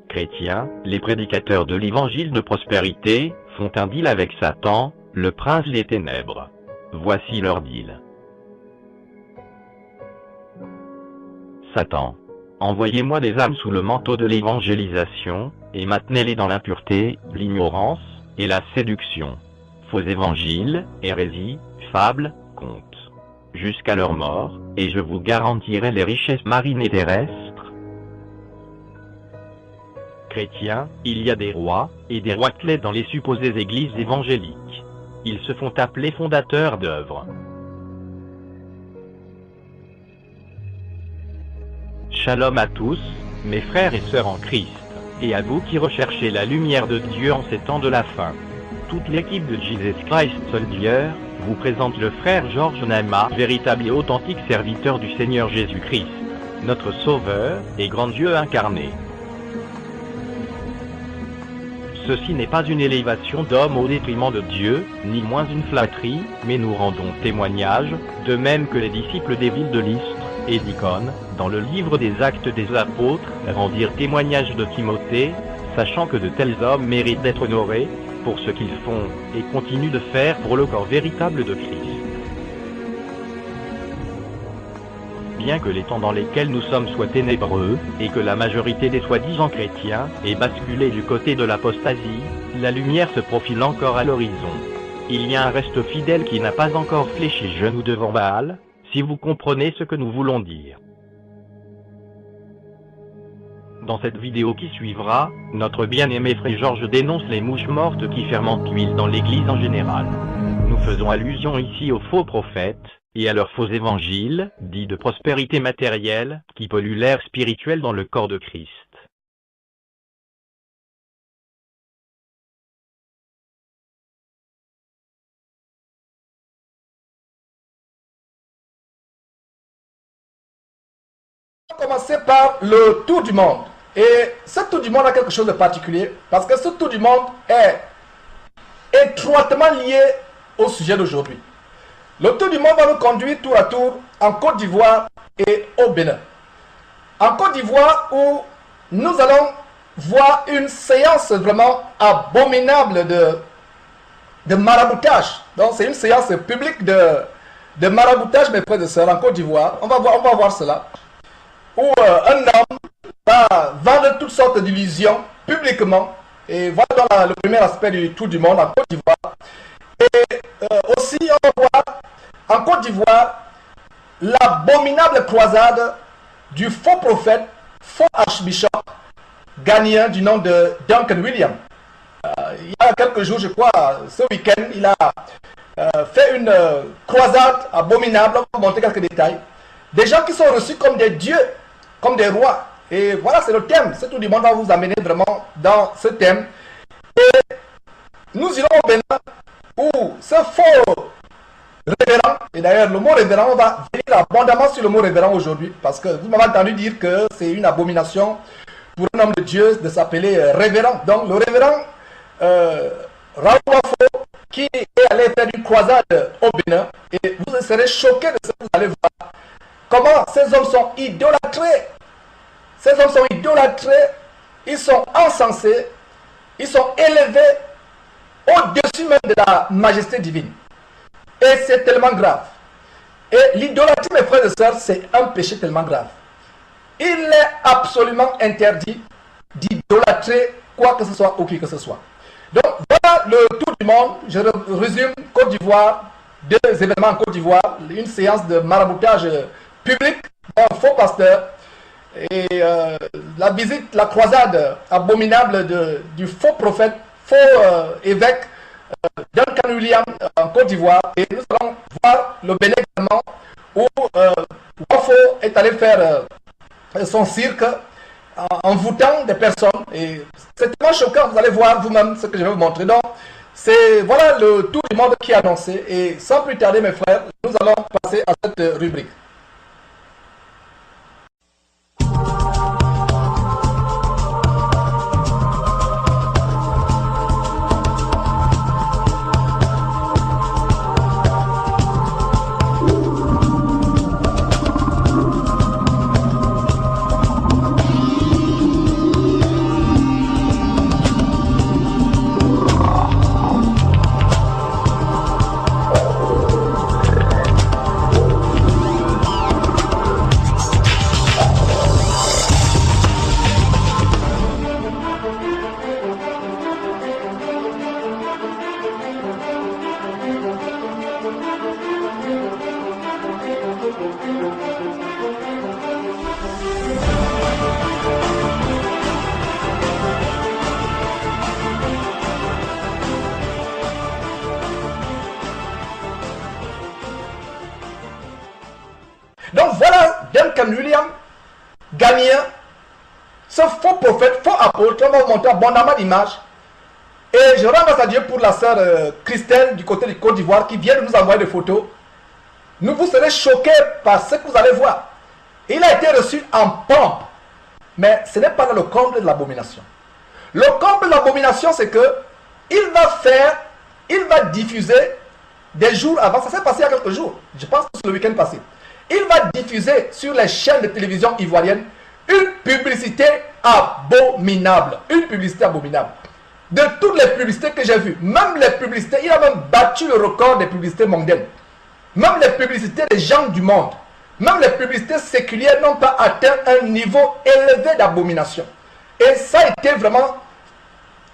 Chrétiens, les prédicateurs de l'évangile de prospérité, font un deal avec Satan, le prince des ténèbres. Voici leur deal. Satan. Envoyez-moi des âmes sous le manteau de l'évangélisation, et maintenez-les dans l'impureté, l'ignorance, et la séduction. Faux évangiles, hérésie, fables, contes. Jusqu'à leur mort, et je vous garantirai les richesses marines et terrestres. Chrétiens, il y a des rois, et des rois clés dans les supposées églises évangéliques. Ils se font appeler fondateurs d'œuvres. Shalom à tous, mes frères et sœurs en Christ, et à vous qui recherchez la lumière de Dieu en ces temps de la fin. Toute l'équipe de Jesus Christ Soldier vous présente le frère Georges Nama, véritable et authentique serviteur du Seigneur Jésus-Christ, notre Sauveur et grand Dieu incarné. Ceci n'est pas une élévation d'homme au détriment de Dieu, ni moins une flatterie, mais nous rendons témoignage, de même que les disciples des villes de Lystre et d'Icône, dans le livre des Actes des Apôtres, rendirent témoignage de Timothée, sachant que de tels hommes méritent d'être honorés, pour ce qu'ils font, et continuent de faire pour le corps véritable de Christ. Bien que les temps dans lesquels nous sommes soient ténébreux, et que la majorité des soi-disant chrétiens ait basculé du côté de l'apostasie, la lumière se profile encore à l'horizon. Il y a un reste fidèle qui n'a pas encore fléchi genou devant Baal, si vous comprenez ce que nous voulons dire. Dans cette vidéo qui suivra, notre bien-aimé frère Georges dénonce les mouches mortes qui fermentent l'huile dans l'Église en général. Nous faisons allusion ici aux faux prophètes, et à leurs faux évangiles, dits de prospérité matérielle, qui polluent l'air spirituel dans le corps de Christ. On va commencer par le tour du monde. Et ce tour du monde a quelque chose de particulier, parce que ce tour du monde est étroitement lié au sujet d'aujourd'hui. Le tour du monde va nous conduire tour à tour en Côte d'Ivoire et au Bénin. En Côte d'Ivoire, où nous allons voir une séance vraiment abominable de maraboutage. Donc c'est une séance publique de maraboutage, mes frères et sœurs, en Côte d'Ivoire. On va voir cela. Où un homme va vendre toutes sortes d'illusions publiquement. Et voilà le premier aspect du tour du monde en Côte d'Ivoire. Et aussi, on voit en Côte d'Ivoire l'abominable croisade du faux prophète, faux archbishop ghanéen du nom de Duncan Williams. Il y a quelques jours, je crois, ce week-end, il a fait une croisade abominable. On va montrer quelques détails. Des gens qui sont reçus comme des dieux, comme des rois. Et voilà, c'est le thème. Ce tour du monde va vous amener vraiment dans ce thème. Et nous irons au Bénin, où ce faux révérend. Et d'ailleurs, le mot révérend, on va venir abondamment sur le mot révérend aujourd'hui, parce que vous m'avez entendu dire que c'est une abomination pour un homme de Dieu de s'appeler révérend. Donc le révérend Raoul Wafo, qui est allé faire une croisade au Bénin, et vous serez choqués de ce que vous allez voir. Comment ces hommes sont idolâtrés. Ces hommes sont idolâtrés, ils sont encensés, ils sont élevés au-dessus même de la majesté divine. Et c'est tellement grave. Et l'idolâtrie, mes frères et sœurs, c'est un péché tellement grave. Il est absolument interdit d'idolâtrer quoi que ce soit ou qui que ce soit. Donc voilà le tour du monde. Je résume: Côte d'Ivoire, 2 événements en Côte d'Ivoire, une séance de maraboutage public d'un faux pasteur et la visite, la croisade abominable du faux prophète, faux évêque Duncan Williams en Côte d'Ivoire. Et nous allons voir le Bénin également, où Wafo est allé faire son cirque en voûtant des personnes. Et c'est tellement choquant, vous allez voir vous-même ce que je vais vous montrer. Donc, c'est voilà le tour du monde qui est annoncé. Et sans plus tarder, mes frères, nous allons passer à cette rubrique. Donc voilà Duncan Williams, Ghanéen, ce faux prophète, faux apôtre. On va vous montrer abondamment d'images. Et je rends grâce à Dieu pour la sœur Christelle du côté de Côte d'Ivoire qui vient de nous envoyer des photos. Vous serez choqués par ce que vous allez voir. Il a été reçu en pompe. Mais ce n'est pas là le comble de l'abomination. Le comble de l'abomination, c'est que il va diffuser des jours avant. Ça s'est passé il y a quelques jours. Je pense que c'est le week-end passé. Il va diffuser sur les chaînes de télévision ivoiriennes une publicité abominable. Une publicité abominable. De toutes les publicités que j'ai vues, même les publicités, il a même battu le record des publicités mondaines. Même les publicités des gens du monde, même les publicités séculières n'ont pas atteint un niveau élevé d'abomination. Et ça a été vraiment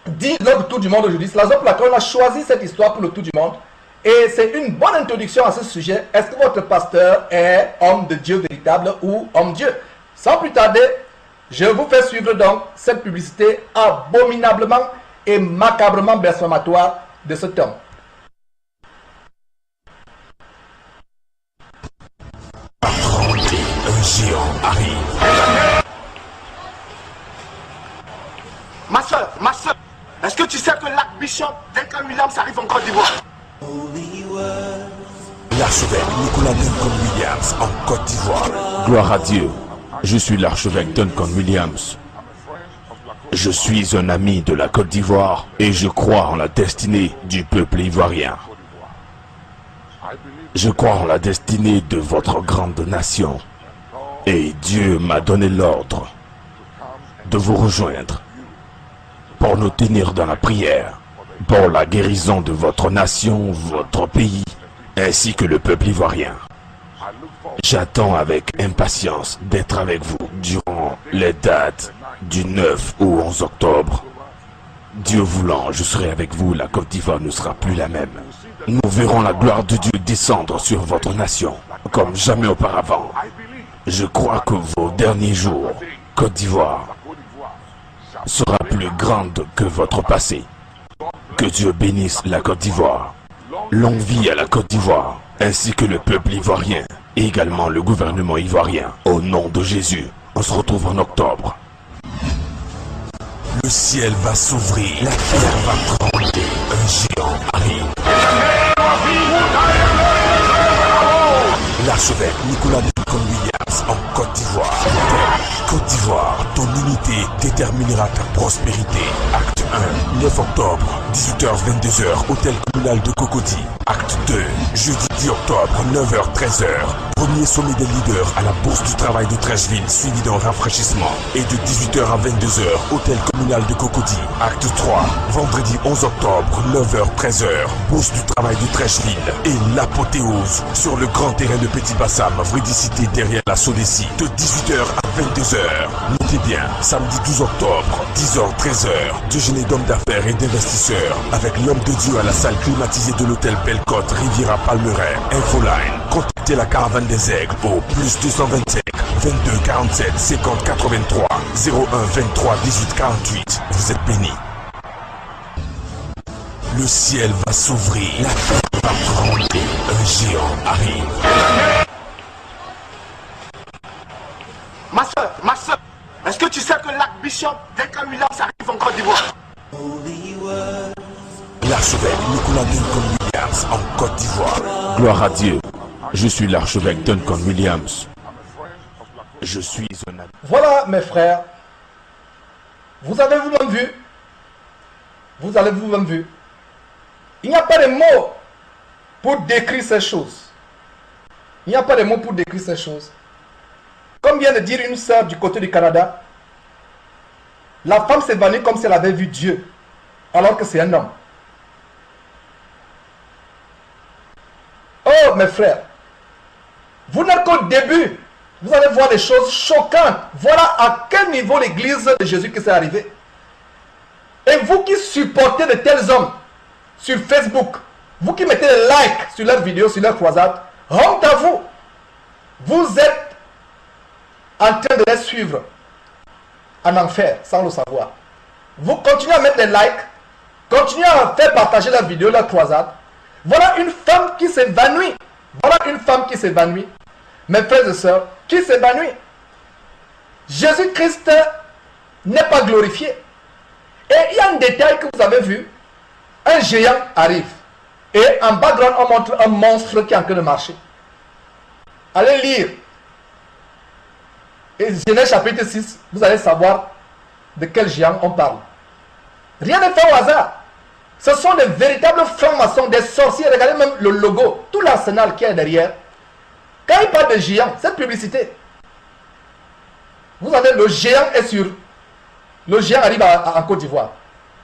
dit lors du tour du monde aujourd'hui. C'est la raison pour laquelle on a choisi cette histoire pour le tour du monde. Et c'est une bonne introduction à ce sujet. Est-ce que votre pasteur est homme de Dieu véritable ou homme-dieu? Sans plus tarder, je vous fais suivre donc cette publicité abominablement et macabrement blasphématoire de cet homme. Un géant arrive. Ma soeur, est-ce que tu sais que l'archbishop Duncan Williams arrive en Côte d'Ivoire? L'archevêque Nicolas Duncan Williams en Côte d'Ivoire. Gloire à Dieu. Je suis l'archevêque Duncan Williams. Je suis un ami de la Côte d'Ivoire et je crois en la destinée du peuple ivoirien. Je crois en la destinée de votre grande nation. Et Dieu m'a donné l'ordre de vous rejoindre pour nous tenir dans la prière, pour la guérison de votre nation, votre pays, ainsi que le peuple ivoirien. J'attends avec impatience d'être avec vous durant les dates du 9 au 11 octobre. Dieu voulant, je serai avec vous, la Côte d'Ivoire ne sera plus la même. Nous verrons la gloire de Dieu descendre sur votre nation, comme jamais auparavant. Je crois que vos derniers jours, Côte d'Ivoire, sera plus grande que votre passé. Que Dieu bénisse la Côte d'Ivoire. Longue vie à la Côte d'Ivoire, ainsi que le peuple ivoirien, et également le gouvernement ivoirien. Au nom de Jésus, on se retrouve en octobre. Le ciel va s'ouvrir, la terre va trembler, un géant arrive. l'archevêque Nicolas Duncan-Williams en Côte d'Ivoire. Côte d'Ivoire, ton unité déterminera ta prospérité. Acte 1, 9 octobre, 18h-22h, hôtel communal de Cocody. Acte 2, jeudi 10 octobre, 9h-13h, premier sommet des leaders à la Bourse du Travail de Trècheville, suivi d'un rafraîchissement. Et de 18h à 22h, hôtel communal de Cocody. Acte 3, vendredi 11 octobre, 9h-13h, Bourse du Travail de Trècheville. Et l'apothéose sur le grand terrain de Petit Bassam, Vridicité derrière la Sodécie, de 18h à 22h. Notez bien, samedi 12 octobre, 10h-13h, déjeuner d'hommes d'affaires et d'investisseurs avec l'homme de Dieu à la salle climatisée de l'hôtel Bellecote, Riviera Palmeraie. Infoline, contactez la caravane des aigles au +225 22 47 50 83 01 23 18 48. Vous êtes bénis. Le ciel va s'ouvrir, la terre va trembler, un géant arrive. Ma soeur, est-ce que tu sais que l'archbishop Duncan Williams arrive en Côte d'Ivoire? L'archevêque Nicolas Duncan-Williams en Côte d'Ivoire. Gloire à Dieu. Je suis l'archevêque Duncan-Williams. Je suis un ami. Voilà, mes frères. Vous avez vous-même vu. Vous avez vous-même vu. Il n'y a pas de mots pour décrire ces choses. Il n'y a pas de mots pour décrire ces choses. Comme vient de dire une sœur du côté du Canada, la femme s'évanouit comme si elle avait vu Dieu, alors que c'est un homme. Oh, mes frères, vous n'êtes qu'au début. Vous allez voir des choses choquantes. Voilà à quel niveau l'église de Jésus qui s'est arrivée. Et vous qui supportez de tels hommes sur Facebook, vous qui mettez des likes sur leurs vidéos, sur leurs croisades, honte à vous. Vous êtes en train de les suivre en enfer sans le savoir. Vous continuez à mettre des likes, continuez à faire partager leurs vidéos, leurs croisades. Voilà une femme qui s'évanouit. Voilà une femme qui s'évanouit. Mes frères et sœurs, qui s'évanouit. Jésus-Christ n'est pas glorifié. Et il y a un détail que vous avez vu. Un géant arrive. Et en background, on montre un monstre qui est en train de marcher. Allez lire. Et Genèse chapitre 6, vous allez savoir de quel géant on parle. Rien n'est fait au hasard. Ce sont des véritables francs-maçons, des sorciers. Regardez même le logo, tout l'arsenal qui est derrière. Quand il parle de géant, cette publicité, vous savez, le géant est sur. Le géant arrive en Côte d'Ivoire.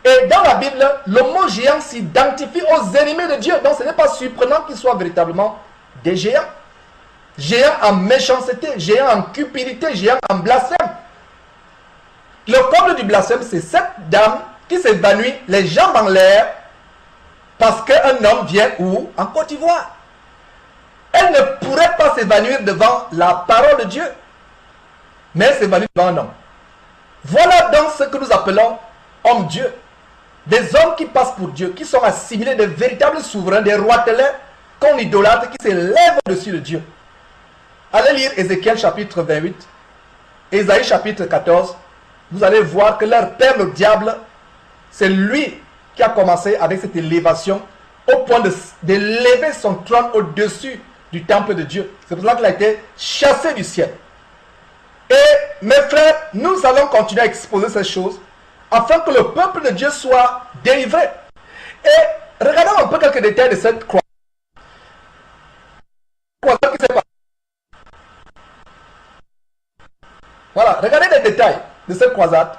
Et dans la Bible, le mot géant s'identifie aux ennemis de Dieu. Donc ce n'est pas surprenant qu'ils soient véritablement des géants. Géant en méchanceté, géant en cupidité, géant en blasphème. Le comble du blasphème, c'est cette dame qui s'évanouit les jambes en l'air parce qu'un homme vient où? En Côte d'Ivoire. Elle ne pourrait pas s'évanouir devant la parole de Dieu, mais elle s'évanouit devant un homme. Voilà donc ce que nous appelons hommes-dieu. Des hommes qui passent pour Dieu, qui sont assimilés des véritables souverains, des roitelets qu'on idolâtre, qui s'élèvent au-dessus de Dieu. Allez lire Ézéchiel chapitre 28, Ésaïe chapitre 14. Vous allez voir que leur père, le diable, c'est lui qui a commencé avec cette élévation au point d'élever son trône au-dessus du temple de Dieu. C'est pour cela qu'il a été chassé du ciel. Et mes frères, nous allons continuer à exposer ces choses afin que le peuple de Dieu soit délivré. Et regardons un peu quelques détails de cette croix. Qui s'est passé. Voilà, regardez les détails de cette croisade.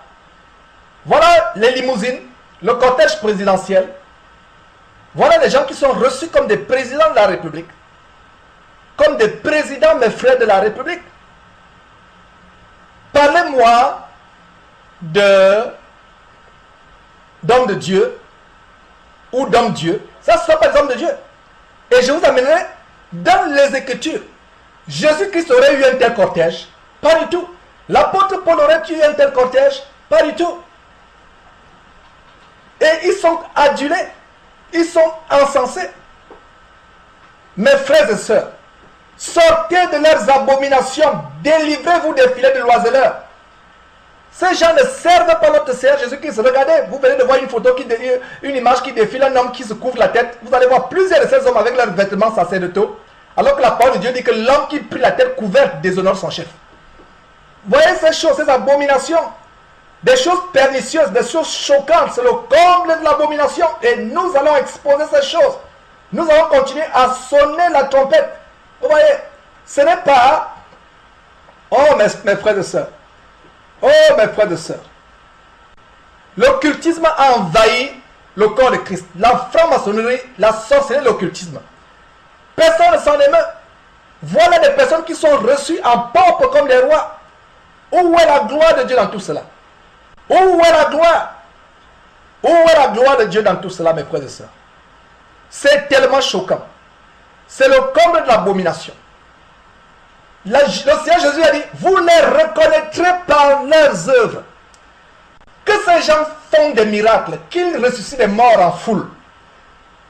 Voilà les limousines, le cortège présidentiel. Voilà les gens qui sont reçus comme des présidents de la République. Comme des présidents, mes frères, de la République. Parlez-moi d'hommes de Dieu ou d'hommes Dieu. Ça, ce ne sont pas des hommes de Dieu. Et je vous amènerai dans les Écritures. Jésus-Christ aurait eu un tel cortège? Pas du tout. L'apôtre Paul aurait eu un tel cortège? Pas du tout. Et ils sont adulés. Ils sont encensés. Mes frères et sœurs, sortez de leurs abominations. Délivrez-vous des filets de l'oiseleur. Ces gens ne servent pas notre Seigneur Jésus-Christ. Regardez, vous venez de voir une image qui défile, un homme qui se couvre la tête. Vous allez voir plusieurs de ces hommes avec leurs vêtements sacerdotaux, Alors que la parole de Dieu dit que l'homme qui prit la tête couverte déshonore son chef. Voyez ces choses, ces abominations, des choses pernicieuses, des choses choquantes, c'est le comble de l'abomination. Et nous allons exposer ces choses. Nous allons continuer à sonner la trompette. Vous voyez, ce n'est pas... Oh mes frères et sœurs, oh mes frères et sœurs, l'occultisme a envahi le corps de Christ. La franc-maçonnerie, la sorcellerie, l'occultisme. Personne ne s'en émeut. Voilà des personnes qui sont reçues en pompe comme les rois. Où est la gloire de Dieu dans tout cela? Où est la gloire? Où est la gloire de Dieu dans tout cela, mes frères et sœurs? C'est tellement choquant. C'est le comble de l'abomination. Le Seigneur Jésus a dit, vous les reconnaîtrez par leurs œuvres. Que ces gens font des miracles, qu'ils ressuscitent des morts en foule,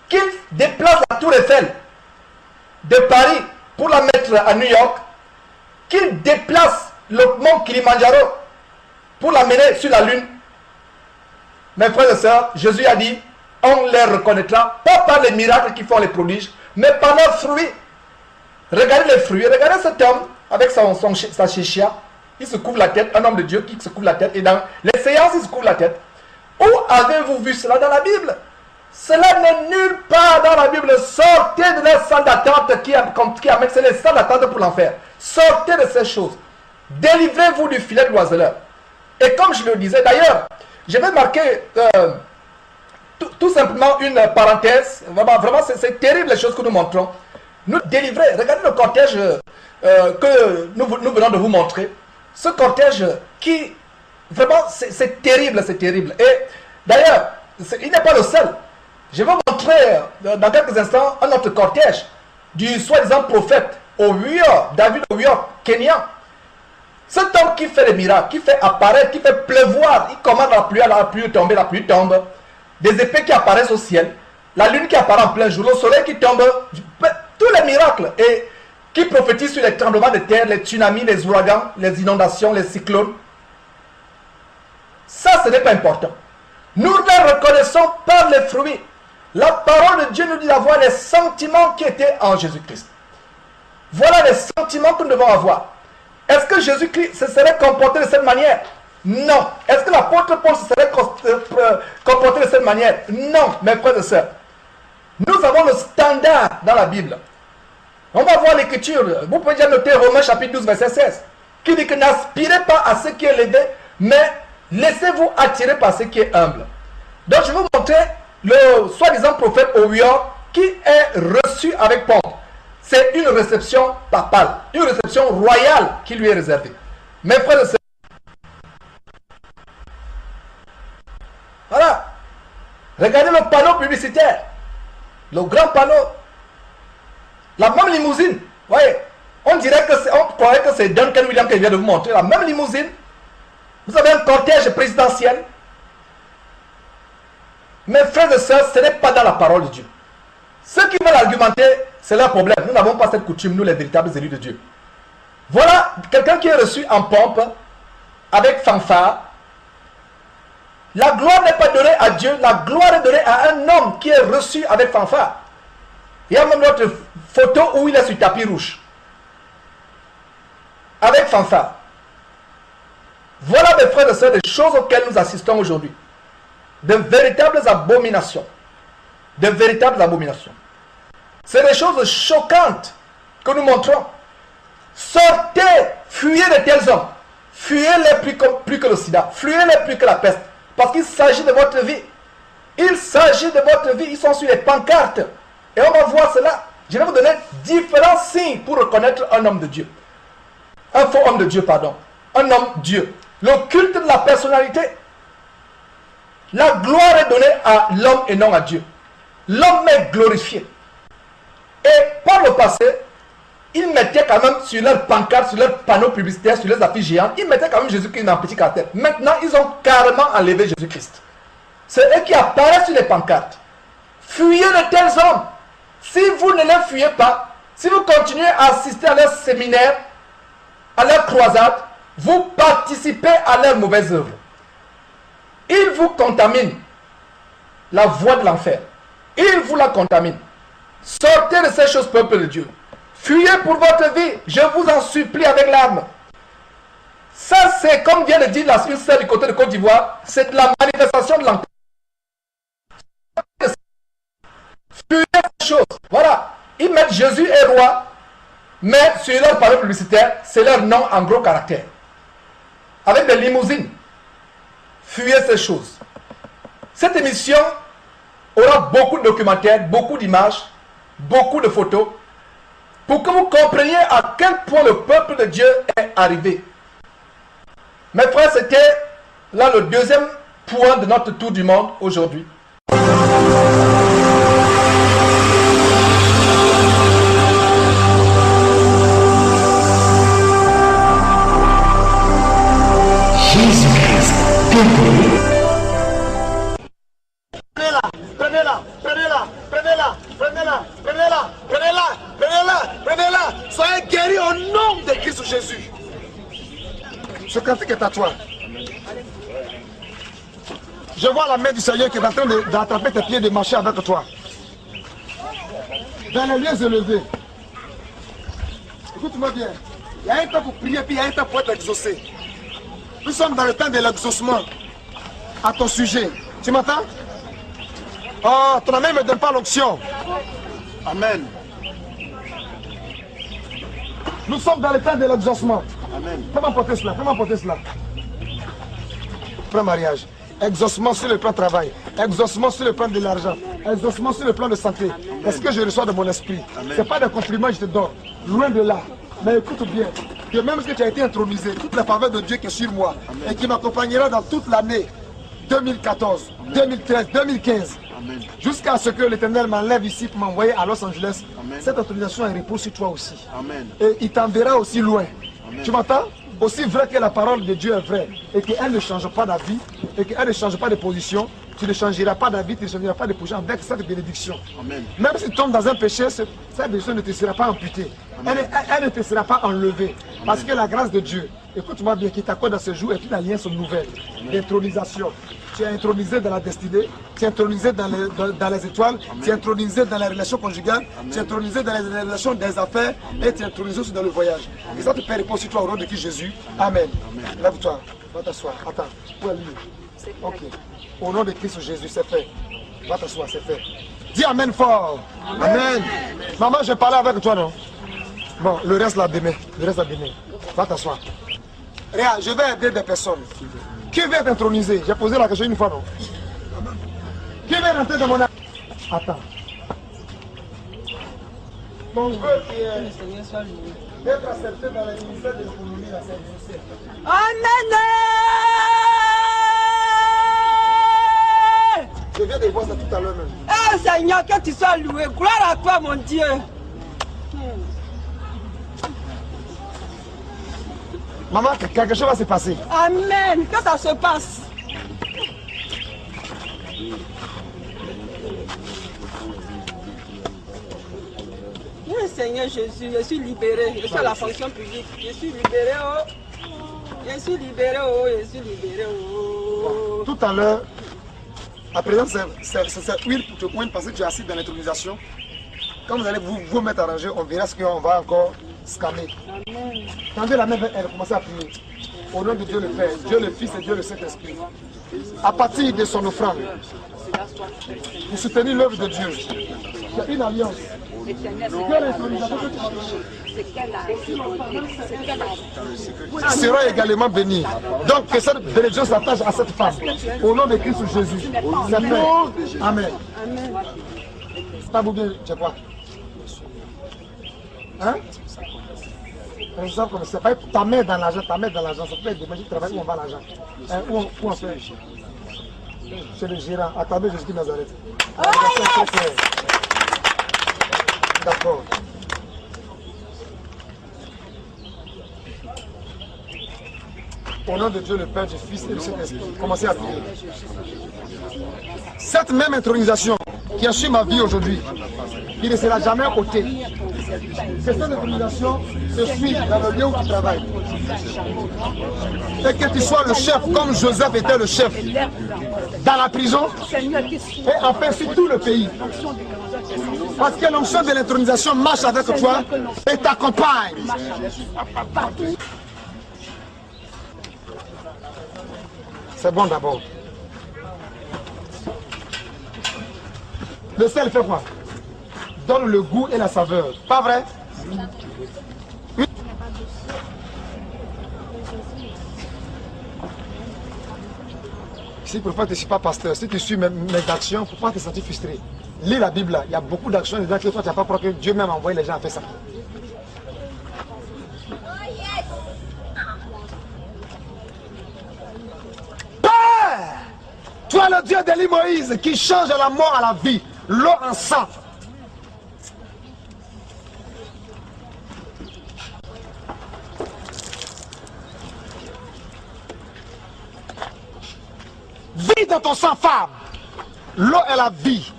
qu'ils déplacent la tour Eiffel de Paris pour la mettre à New York, qu'ils déplacent le mont Kilimanjaro pour l'amener sur la lune. Mes frères et sœurs, Jésus a dit, on les reconnaîtra, pas par les miracles qui font les prodiges, mais par leurs fruits. Regardez les fruits, regardez cet homme avec sa chichia, il se couvre la tête, un homme de Dieu qui se couvre la tête, et dans les séances, il se couvre la tête. Où avez-vous vu cela dans la Bible? Cela n'est nulle part dans la Bible. Sortez de la salle d'attente qui amène, c'est les salles d'attente pour l'enfer. Sortez de ces choses. Délivrez-vous du filet de l'oiseleur. Et comme je le disais, d'ailleurs, je vais marquer tout simplement une parenthèse. Vraiment c'est terrible les choses que nous montrons. Nous délivrer, regardez le cortège que nous venons de vous montrer. Ce cortège qui, vraiment, c'est terrible, c'est terrible. Et d'ailleurs, il n'est pas le seul. Je vais vous montrer dans quelques instants un autre cortège du soi-disant prophète Owiyo, David Owiyo, Kenyan. Cet homme qui fait des miracles, qui fait apparaître, qui fait pleuvoir, il commande la pluie tombe, la pluie tombe, des épées qui apparaissent au ciel, la lune qui apparaît en plein jour, le soleil qui tombe, tous les miracles, et qui prophétisent sur les tremblements de terre, les tsunamis, les ouragans, les inondations, les cyclones. Ça, ce n'est pas important. Nous les reconnaissons par les fruits. La parole de Dieu nous dit d'avoir les sentiments qui étaient en Jésus-Christ. Voilà les sentiments que nous devons avoir. Est-ce que Jésus-Christ se serait comporté de cette manière? Non. Est-ce que l'apôtre Paul se serait comporté de cette manière? Non, mes frères et sœurs. Nous avons le standard dans la Bible. On va voir l'écriture. Vous pouvez déjà noter Romains chapitre 12, verset 16, qui dit que n'aspirez pas à ce qui est élevé, mais laissez-vous attirer par ce qui est humble. Donc je vais vous montrer le soi-disant prophète Owiyo qui est reçu avec pompe. C'est une réception papale, une réception royale qui lui est réservée. Mes frères et sœurs, voilà. Regardez le panneau publicitaire, le grand panneau, la même limousine. Voyez, on croirait que c'est Duncan Williams qui vient de vous montrer. La même limousine. Vous avez un cortège présidentiel. Mes frères et sœurs, ce n'est pas dans la parole de Dieu. Ceux qui veulent argumenter, c'est leur problème. Nous n'avons pas cette coutume, nous les véritables élus de Dieu. Voilà quelqu'un qui est reçu en pompe, avec fanfare. La gloire n'est pas donnée à Dieu, la gloire est donnée à un homme qui est reçu avec fanfare. Il y a même notre photo où il est sur tapis rouge. Avec fanfare. Voilà, mes frères et sœurs, des choses auxquelles nous assistons aujourd'hui. De véritables abominations. De véritables abominations. C'est des choses choquantes que nous montrons. Sortez, fuyez de tels hommes. Fuyez-les plus que le sida. Fuyez-les plus que la peste. Parce qu'il s'agit de votre vie. Il s'agit de votre vie. Ils sont sur les pancartes. Et on va voir cela. Je vais vous donner différents signes pour reconnaître un homme de Dieu. Un faux homme de Dieu, pardon. Un homme Dieu. Le culte de la personnalité. La gloire est donnée à l'homme et non à Dieu. L'homme est glorifié. Et par le passé, ils mettaient quand même sur leurs pancartes, sur leurs panneaux publicitaires, sur leurs affiches géantes, ils mettaient quand même Jésus-Christ dans un petit caractère. Maintenant, ils ont carrément enlevé Jésus-Christ. C'est eux qui apparaissent sur les pancartes. Fuyez de tels hommes. Si vous ne les fuyez pas, si vous continuez à assister à leurs séminaires, à leurs croisades, vous participez à leurs mauvaises œuvres. Ils vous contaminent la voie de l'enfer. Ils vous la contaminent. Sortez de ces choses, peuple de Dieu. Fuyez pour votre vie, je vous en supplie avec larmes. Ça, c'est comme vient de dire une sœur du côté de Côte d'Ivoire, c'est de la manifestation de l'enfer. Fuyez ces choses. Voilà. Ils mettent Jésus est roi, mais sur leur parole publicitaire, c'est leur nom en gros caractère. Avec des limousines. Fuyez ces choses. Cette émission aura beaucoup de documentaires, beaucoup d'images, beaucoup de photos, pour que vous compreniez à quel point le peuple de Dieu est arrivé. Mes frères, c'était là le deuxième point de notre tour du monde aujourd'hui. Jésus-Christ, Prenez-la, prenez-la, prenez-la, prenez-la, prenez-la, prenez-la, prenez-la, prenez-la, prenez-la. Soyez guéris au nom de Christ Jésus. Ce cantique est à toi. Je vois la main du Seigneur qui est en train d'attraper tes pieds et de marcher avec toi. Dans les lieux élevés. Écoute-moi bien. Il y a un temps pour prier, puis il y a un temps pour être exaucé. Nous sommes dans le temps de l'exaucement à ton sujet. Tu m'entends? Oh, ton ami ne me donne pas l'onction. Amen. Nous sommes dans le temps de l'exaucement. Amen. Fais-moi porter cela, fais-moi porter cela. Prends mariage. Exaucement sur le plan travail. Exaucement sur le plan de l'argent. Exaucement sur le plan de santé. Est-ce que je reçois de mon esprit? Ce n'est pas des compliments que je te donne. Loin de là. Mais écoute bien. Que même que tu as été intronisé, toute la faveur de Dieu qui est sur moi. Amen. Et qui m'accompagnera dans toute l'année 2014, 2013, 2015. Jusqu'à ce que l'Éternel m'enlève ici pour m'envoyer à Los Angeles. Amen. Cette autorisation est repose sur toi aussi. Amen. Et il t'enverra aussi loin. Amen. Tu m'entends? Aussi vrai que la parole de Dieu est vraie et qu'elle ne change pas d'avis et qu'elle ne change pas de position, tu ne changeras pas d'avis, tu ne changeras pas de position avec cette bénédiction. Amen. Même si tu tombes dans un péché, cette bénédiction ne te sera pas amputée. Elle ne te sera pas enlevée. Amen. Parce que la grâce de Dieu, écoute-moi bien, qui t'accorde à ce jour est une alliance nouvelle d'intronisation. Tu es intronisé dans la destinée, tu es intronisé dans les étoiles, Amen. Tu es intronisé dans les relations conjugales, Amen. Tu es intronisé dans les relations des affaires et tu es intronisé aussi dans le voyage. Amen. Et ça te fait reposer sur toi au nom de qui Jésus. Amen. Lève-toi, va t'asseoir. Attends, où est lui? Ok. Au nom de Christ Jésus, c'est fait. Va t'asseoir, c'est fait. Dis Amen fort. Amen. Amen. Maman, je parlais avec toi, non? Bon, le reste là demain. Le reste là demain. Va t'asseoir. Regarde, je vais aider des personnes. Qui veut t'introniser? J'ai posé la question une fois, non? Qui veut rentrer dans mon âme? Attends. Mon vœu qui est d'être accepté dans le ministère de l'économie à Saint-Joseph. Amen! Je viens de voir ça tout à l'heure même. Oh Seigneur, que tu sois loué. Gloire à toi, mon Dieu. Maman, quelque chose va se passer. Amen. Que ça se passe. Oui, Seigneur Jésus, je suis libéré. Je suis à la fonction publique. Je suis libéré, oh. Je suis libéré, oh. Je suis libéré, oh. Tout à l'heure, à présent, c'est huile pour te poindre parce que tu es assis dans l'intronisation. Quand vous allez vous mettre à ranger, on verra ce qu'on va encore scanner. Amen. Tendez la main, elle commence à prier. Au nom de Dieu le Père, Dieu le Fils et Dieu le Saint-Esprit. À partir de son offrande, pour soutenir l'œuvre de Dieu, c'est une alliance. Sera également béni. Donc que cette bénédiction s'attache à cette femme. Au nom de Christ Jésus. C'est fait. Amen. C'est pas vous bien, tu vois. Hein? C'est pas ta main dans l'argent, ta main dans l'argent. Ça fait des magiques travail où on va l'argent. Où on fait? Chez le gérant. Attendez Jésus de Nazareth. D'accord. Au nom de Dieu le Père, du Fils et du Saint-Esprit, commencez à prier. Cette même intronisation qui a su ma vie aujourd'hui, qui ne sera jamais ôtée. que cette détermination se suive dans le lieu où tu travailles. Et que tu sois le chef comme Joseph était le chef dans la prison et enfin sur tout le pays. Parce que l'onction de l'intronisation marche avec toi et t'accompagne. C'est bon d'abord. Le sel fait quoi? Donne le goût et la saveur. Pas vrai? Si parfois tu ne suis pas pasteur, si tu suis mes actions, il ne faut pas te sentir frustré. Lis la Bible là, il y a beaucoup d'actions dedans que toi tu n'as pas croire que Dieu même a envoyé les gens à faire ça. Père, toi le Dieu d'Élie Moïse qui change la mort à la vie, l'eau en sang. Vie dans ton sang, femme. L'eau est la vie.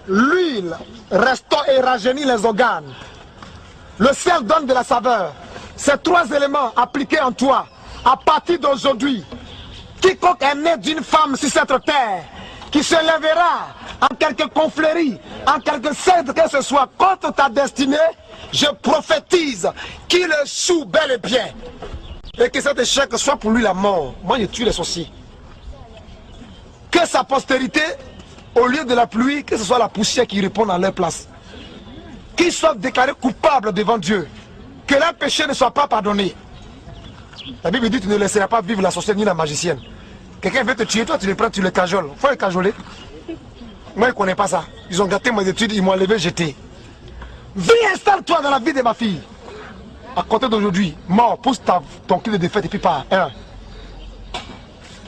L'huile restaure et rajeunit les organes. Le sel donne de la saveur. Ces trois éléments appliqués en toi, à partir d'aujourd'hui, quiconque est né d'une femme sur cette terre, qui se lèvera en quelque conflérie, en quelque secte que ce soit contre ta destinée, je prophétise qu'il échoue bel et bien. Et que cet échec soit pour lui la mort. Moi, je tue les sorciers. Que sa postérité, au lieu de la pluie, que ce soit la poussière qui répond à leur place. Qu'ils soient déclarés coupables devant Dieu. Que leur péché ne soit pas pardonné. La Bible dit que tu ne laisseras pas vivre la sorcière ni la magicienne. Quelqu'un veut te tuer, toi tu le prends, tu le cajoles. Il faut le cajoler. Moi je ne connais pas ça. Ils ont gâté mes études, ils m'ont enlevé, jeté. Viens, installe-toi dans la vie de ma fille. À compter d'aujourd'hui, mort, pousse ton cul de défaite et puis pars. 1,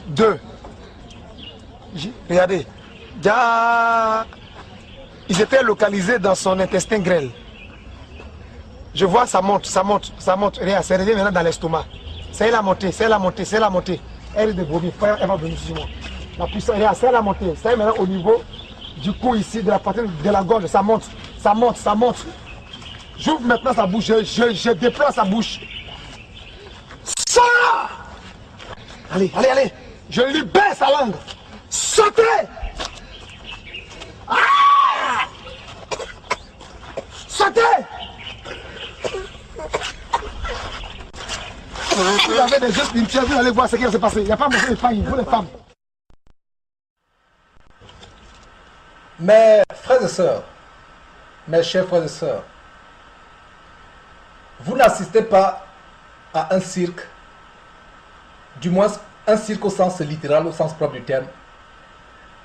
2. Regardez, ils étaient localisés dans son intestin grêle. Je vois ça monte, ça monte, ça monte. Regarde, ça revient maintenant dans l'estomac. Ça est la montée, c'est la montée, c'est la montée. Elle est de vomir, elle va venir sur moi. La puissance, regarde, c'est la montée. Ça est maintenant au niveau du cou ici, de la partie de la gorge. Ça monte, ça monte, ça monte. J'ouvre maintenant sa bouche, je déploie sa bouche. Ça! Allez, allez, allez. Je libère sa langue. Sautez! Ah! Sautez! Vous avez des yeux spirituels, vous allez voir ce qui va se passer. Il n'y a pas besoin de faillir, vous les femmes. Mes frères et sœurs, mes chers frères et sœurs, vous n'assistez pas à un cirque, du moins un cirque au sens littéral, au sens propre du terme.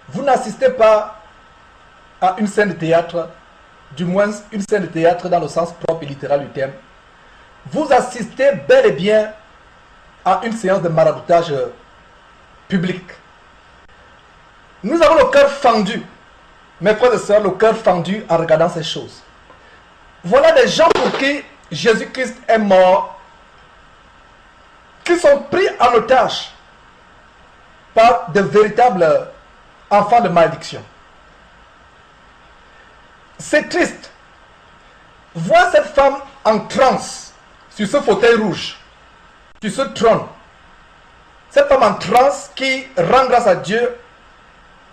Vous n'assistez pas à une scène de théâtre, du moins une scène de théâtre dans le sens propre et littéral du terme. Vous assistez bel et bien à une séance de maraboutage public. Nous avons le cœur fendu, mes frères et sœurs, le cœur fendu en regardant ces choses. Voilà des gens pour qui Jésus-Christ est mort, qui sont pris en otage par de véritables enfants de malédiction. C'est triste. Voir cette femme en transe sur ce fauteuil rouge, sur ce trône. Cette femme en transe qui rend grâce à Dieu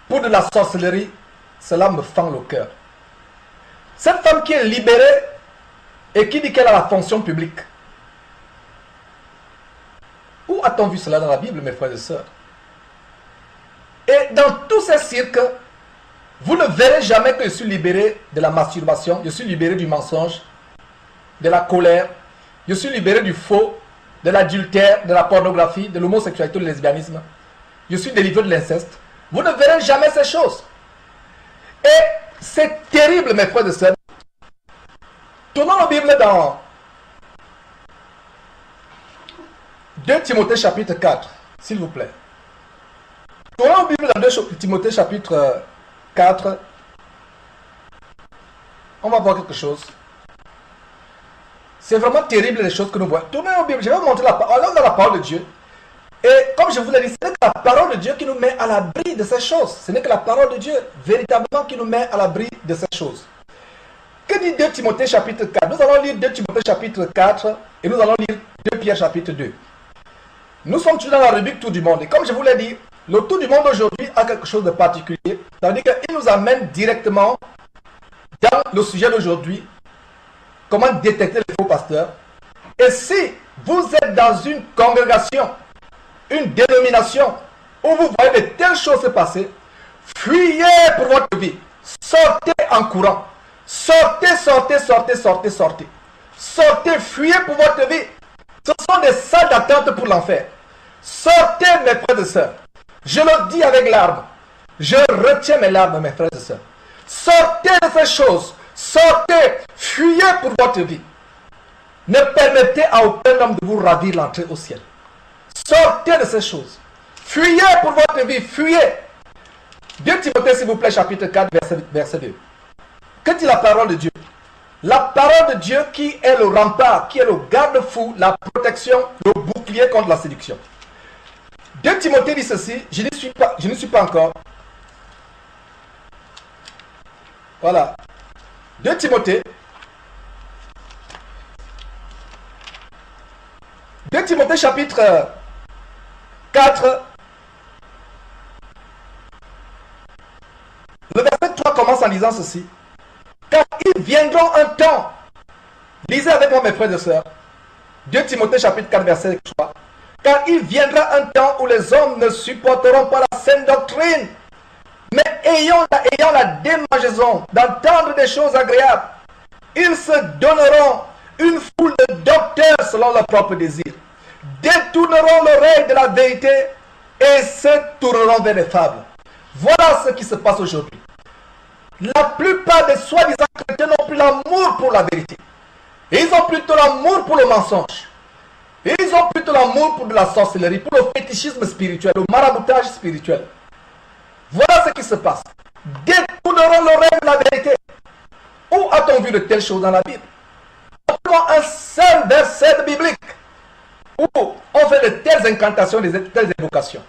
pour de la sorcellerie, cela me fend le cœur. Cette femme qui est libérée et qui dit qu'elle a la fonction publique. Où a-t-on vu cela dans la Bible, mes frères et sœurs? Et dans tous ces cirques, vous ne verrez jamais que je suis libéré de la masturbation, je suis libéré du mensonge, de la colère, je suis libéré du faux, de l'adultère, de la pornographie, de l'homosexualité, du lesbianisme. Je suis délivré de l'inceste. Vous ne verrez jamais ces choses. Et c'est terrible, mes frères et sœurs. Tournons la Bible dans 2 Timothée chapitre 4, s'il vous plaît. Tournons la Bible dans 2 Timothée chapitre 4. On va voir quelque chose. C'est vraiment terrible les choses que nous voyons. Tournez la Bible, je vais vous montrer la parole de Dieu. Et comme je vous ai dit, ce n'est que la parole de Dieu qui nous met à l'abri de ces choses. Ce n'est que la parole de Dieu véritablement qui nous met à l'abri de ces choses. Que dit 2 Timothée chapitre 4? Nous allons lire 2 Timothée chapitre 4 et nous allons lire 2 Pierre chapitre 2. Nous sommes toujours dans la rubrique Tour du monde. Et comme je vous l'ai dit, le Tour du monde aujourd'hui a quelque chose de particulier. Ça veut dire qu'il nous amène directement dans le sujet d'aujourd'hui. Comment détecter les faux pasteurs. Et si vous êtes dans une congrégation, une dénomination, où vous voyez de telles choses se passer, fuyez pour votre vie. Sortez en courant. Sortez, sortez, sortez, sortez, sortez. Sortez, fuyez pour votre vie. Ce sont des salles d'attente pour l'enfer. Sortez, mes frères et sœurs. Je le dis avec larmes. Je retiens mes larmes, mes frères et sœurs. Sortez de ces choses. Sortez, fuyez pour votre vie. Ne permettez à aucun homme de vous ravir l'entrée au ciel. Sortez de ces choses. Fuyez pour votre vie, fuyez. 2 Timothée, s'il vous plaît, chapitre 4, verset 2. Que dit la parole de Dieu? La parole de Dieu qui est le rempart, qui est le garde-fou, la protection, le bouclier contre la séduction. 2 Timothée dit ceci, je ne suis pas encore. Voilà. 2 Timothée. 2 Timothée chapitre 4. Le verset 3 commence en disant ceci. Car il viendra un temps, lisez avec moi mes frères et sœurs, 2 Timothée chapitre 4 verset 3, car il viendra un temps où les hommes ne supporteront pas la saine doctrine, mais ayant la démangeaison d'entendre des choses agréables, ils se donneront une foule de docteurs selon leur propre désir, détourneront l'oreille de la vérité et se tourneront vers les fables. Voilà ce qui se passe aujourd'hui. La plupart des soi-disant chrétiens n'ont plus l'amour pour la vérité. Et ils ont plutôt l'amour pour le mensonge. Et ils ont plutôt l'amour pour de la sorcellerie, pour le fétichisme spirituel, le maraboutage spirituel. Voilà ce qui se passe. Détourneront l'oreille de la vérité. Où a-t-on vu de telles choses dans la Bible? Montre-moi un seul verset biblique où on fait de telles incantations, de telles évocations,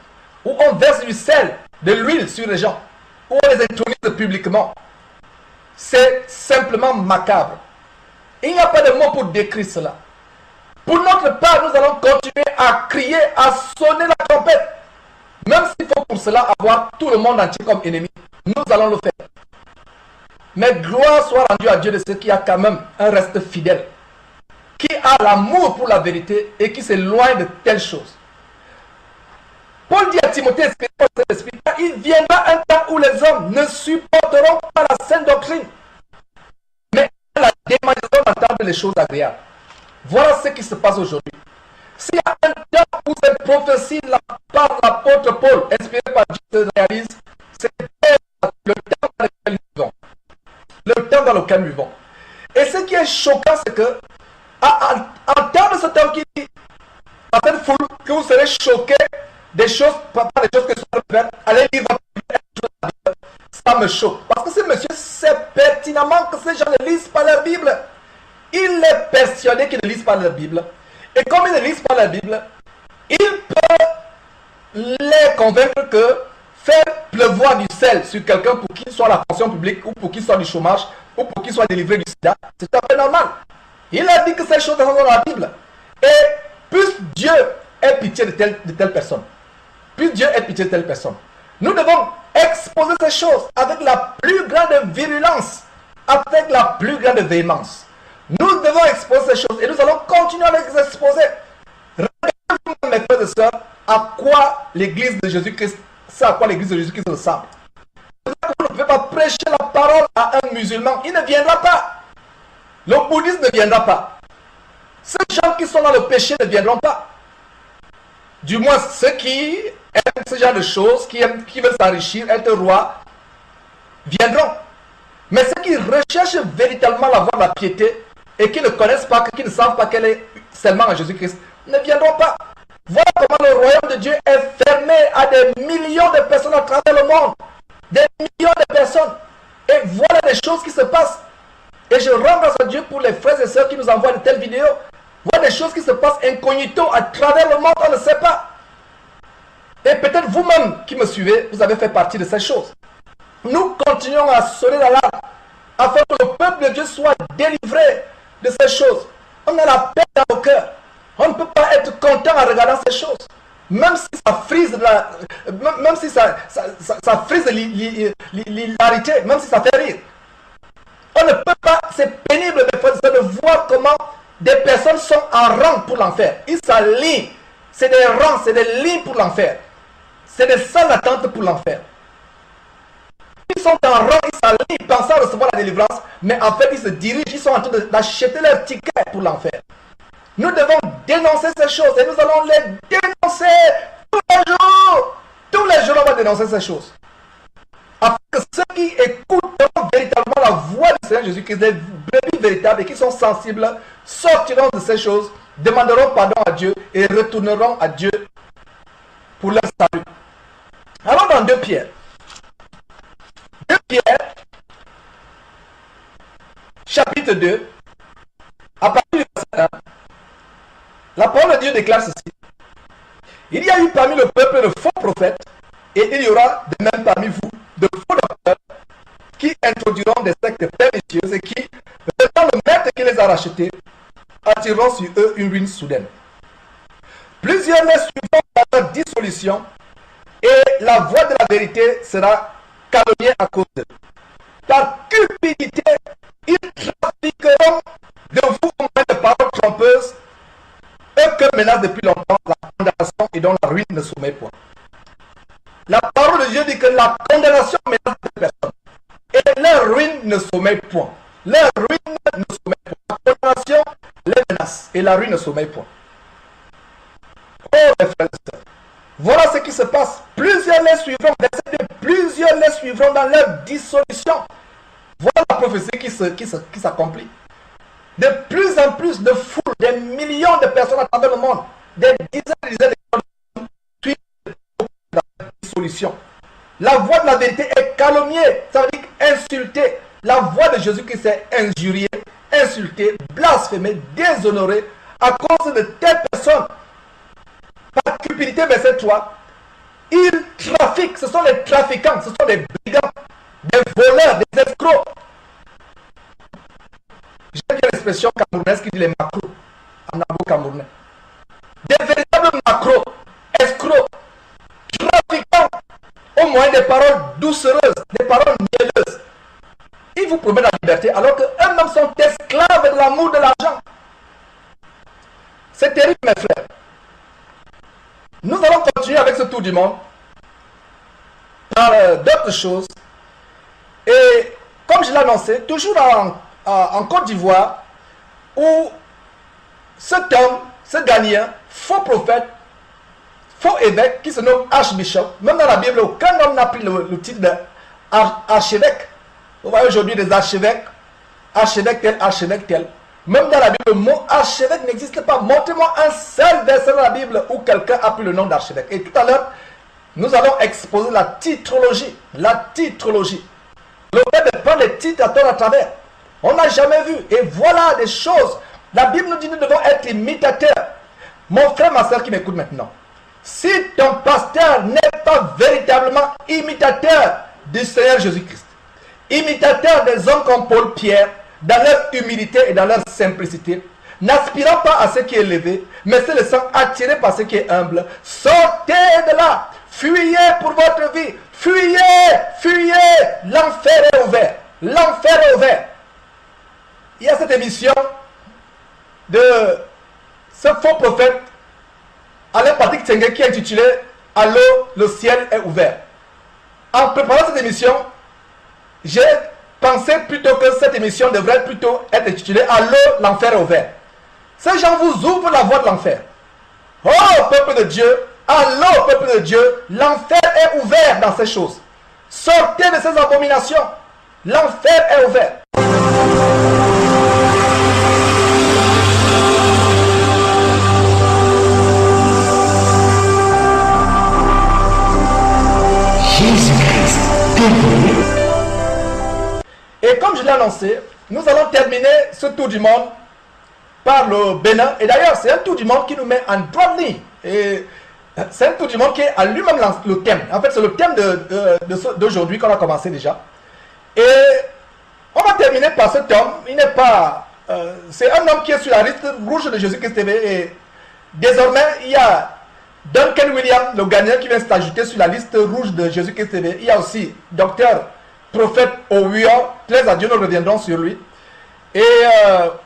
où on verse du sel, de l'huile sur les gens, où on les intronise publiquement. C'est simplement macabre. Il n'y a pas de mots pour décrire cela. Pour notre part, nous allons continuer à crier, à sonner la trompette. Même s'il faut pour cela avoir tout le monde entier comme ennemi. Nous allons le faire. Mais gloire soit rendue à Dieu de ceux qui a quand même un reste fidèle, qui a l'amour pour la vérité et qui s'éloigne de telles choses. Paul dit à Timothée, il viendra un temps où les hommes ne supporteront pas la saine doctrine, mais la démangeaison d'entendre les choses agréables. Voilà ce qui se passe aujourd'hui. S'il y a un temps où cette prophétie par l'apôtre Paul, inspirée par Dieu, se réalise, c'est le temps dans lequel nous vivons. Le temps dans lequel nous vivons. Et ce qui est choquant, c'est que, en termes de ce temps qui dit, à cette foule, que vous serez choqués des choses, pas des choses que sont faites, allez lire votre Bible, ça me choque. Parce que ce monsieur sait pertinemment que ces gens ne lisent pas leur Bible. Il est persuadé qu'ils ne lisent pas leur Bible. Et comme ils ne lisent pas leur Bible, il peut les convaincre que faire pleuvoir du sel sur quelqu'un pour qu'il soit à la fonction publique, ou pour qu'il soit du chômage, ou pour qu'il soit délivré du sida, c'est tout à fait normal. Il a dit que ces choses sont dans la Bible. Et plus Dieu ait pitié de telle personne, plus Dieu ait pitié de telle personne, nous devons exposer ces choses avec la plus grande virulence, avec la plus grande véhémence. Nous devons exposer ces choses et nous allons continuer à les exposer. Regardez-vous, mes frères et sœurs, à quoi l'église de Jésus-Christ, c'est à quoi l'église de Jésus-Christ ressemble. Vous ne pouvez pas prêcher la parole à un musulman, il ne viendra pas. Le bouddhisme ne viendra pas. Ces gens qui sont dans le péché ne viendront pas. Du moins, ceux qui aiment ce genre de choses, qui veulent s'enrichir, être roi, viendront. Mais ceux qui recherchent véritablement la voie de la piété et qui ne connaissent pas, qui ne savent pas qu'elle est seulement en Jésus-Christ, ne viendront pas. Voilà comment le royaume de Dieu est fermé à des millions de personnes à travers le monde. Des millions de personnes. Et voilà des choses qui se passent. Et je rends grâce à Dieu pour les frères et sœurs qui nous envoient de telles vidéos. Voilà des choses qui se passent incognito à travers le monde, on ne sait pas. Et peut-être vous-même qui me suivez, vous avez fait partie de ces choses. Nous continuons à sonner l'alarme afin que le peuple de Dieu soit délivré de ces choses. On a la paix dans nos cœurs. On ne peut pas être content en regardant ces choses. Même si ça frise même si ça frise l'hilarité, même si ça fait rire. On ne peut pas, c'est pénible de voir comment des personnes sont en rang pour l'enfer. Ils s'alignent. C'est des rangs, c'est des lignes pour l'enfer. C'est des salles d'attente pour l'enfer. Ils sont en rang, ils s'alignent, pensant recevoir la délivrance, mais en fait ils se dirigent, ils sont en train d'acheter leur ticket pour l'enfer. Nous devons dénoncer ces choses et nous allons les dénoncer tous les jours. Tous les jours, on va dénoncer ces choses. Afin que ceux qui écoutent véritablement la voix du Seigneur Jésus-Christ, des brebis véritables et qui sont sensibles, sortiront de ces choses, demanderont pardon à Dieu et retourneront à Dieu pour leur salut. Alors dans 2 Pierre. 2 Pierre, chapitre 2, à partir du verset 1, la parole de Dieu déclare ceci. Il y a eu parmi le peuple de faux prophètes, et il y aura de même parmi vous de faux docteurs qui introduiront des sectes pernicieuses et qui, rejetant le maître qui les a rachetés, attireront sur eux une ruine soudaine. Plusieurs les suivront dans leur dissolution, et la voix de la vérité sera calomniée à cause d'eux. Par cupidité, ils trafiqueront de vous au moyen de paroles trompeuses, eux que menace depuis longtemps la condamnation et dont la ruine ne sommeille point. La parole de Dieu dit que la condamnation menace les personnes et leur ruine ne sommeille point. Leur ruine ne sommeille point. La condamnation les menace et la ruine ne sommeille point. Oh mes frères et sœurs, voilà ce qui se passe. Plusieurs les suivront, plusieurs les suivront dans leur dissolution. Voilà la prophétie qui s'accomplit. De plus en plus de foules, des millions de personnes à travers le monde, des dizaines de personnes suivent la dissolution. La voix de la vérité est calomniée, ça veut dire insultée. La voix de Jésus-Christ est injuriée, insultée, blasphémée, déshonorée à cause de telles personnes. Par cupidité, verset 3, ils trafiquent, ce sont les trafiquants, ce sont des brigands, des voleurs, des escrocs. J'aime bien l'expression camerounaise qui dit les macros, en argot camerounais. Des véritables macros, escrocs, trafiquants, au moyen des paroles doucereuses, des paroles mielleuses. Ils vous promettent la liberté alors qu'eux-mêmes sont esclaves de l'amour de l'argent. C'est terrible, mes frères. Nous allons continuer avec ce tour du monde par d'autres choses. Et comme je l'ai annoncé, toujours en Côte d'Ivoire, où cet homme, ce Ghanéen, faux prophète, faux évêque, qui se nomme archbishop, même dans la Bible, aucun homme n'a pris le titre d'archevêque. Vous voyez aujourd'hui des archevêques, archevêque tel. Même dans la Bible, le mot archevêque n'existe pas. Montrez-moi un seul verset dans la Bible où quelqu'un a pris le nom d'archevêque. Et tout à l'heure, nous allons exposer la titrologie. La titrologie. Le fait de prendre les titres à tort à travers. On n'a jamais vu. Et voilà des choses. La Bible nous dit que nous devons être imitateurs. Mon frère, ma soeur qui m'écoute maintenant. Si ton pasteur n'est pas véritablement imitateur du Seigneur Jésus-Christ, imitateur des hommes comme Paul, Pierre, dans leur humilité et dans leur simplicité, n'aspirant pas à ce qui est élevé, mais se laissant attirer par ce qui est humble, sortez de là, fuyez pour votre vie, fuyez, fuyez, l'enfer est ouvert, l'enfer est ouvert. Il y a cette émission de ce faux prophète Alain Patrick Tsengue qui est intitulée « Allô, le ciel est ouvert ». En préparant cette émission, j'ai pensé plutôt que cette émission devrait plutôt être intitulée « Allô, l'enfer est ouvert ». Ces gens vous ouvrent la voie de l'enfer. Oh, peuple de Dieu, allô, peuple de Dieu, l'enfer est ouvert dans ces choses. Sortez de ces abominations. L'enfer est ouvert. Et comme je l'ai annoncé, nous allons terminer ce tour du monde par le Bénin. Et d'ailleurs, c'est un tour du monde qui nous met en droite ligne. Et c'est un tour du monde qui est à lui-même le thème. En fait, c'est le thème d'aujourd'hui qu'on a commencé déjà. Et On va terminer par cet homme. Il n'est pas... c'est un homme qui est sur la liste rouge de Jésus-Christ TV. Et désormais, il y a Duncan Williams, le gagnant, qui vient s'ajouter sur la liste rouge de Jésus-Christ TV. Il y a aussi Docteur Prophète Owior. Plaise à Dieu, nous reviendrons sur lui. Et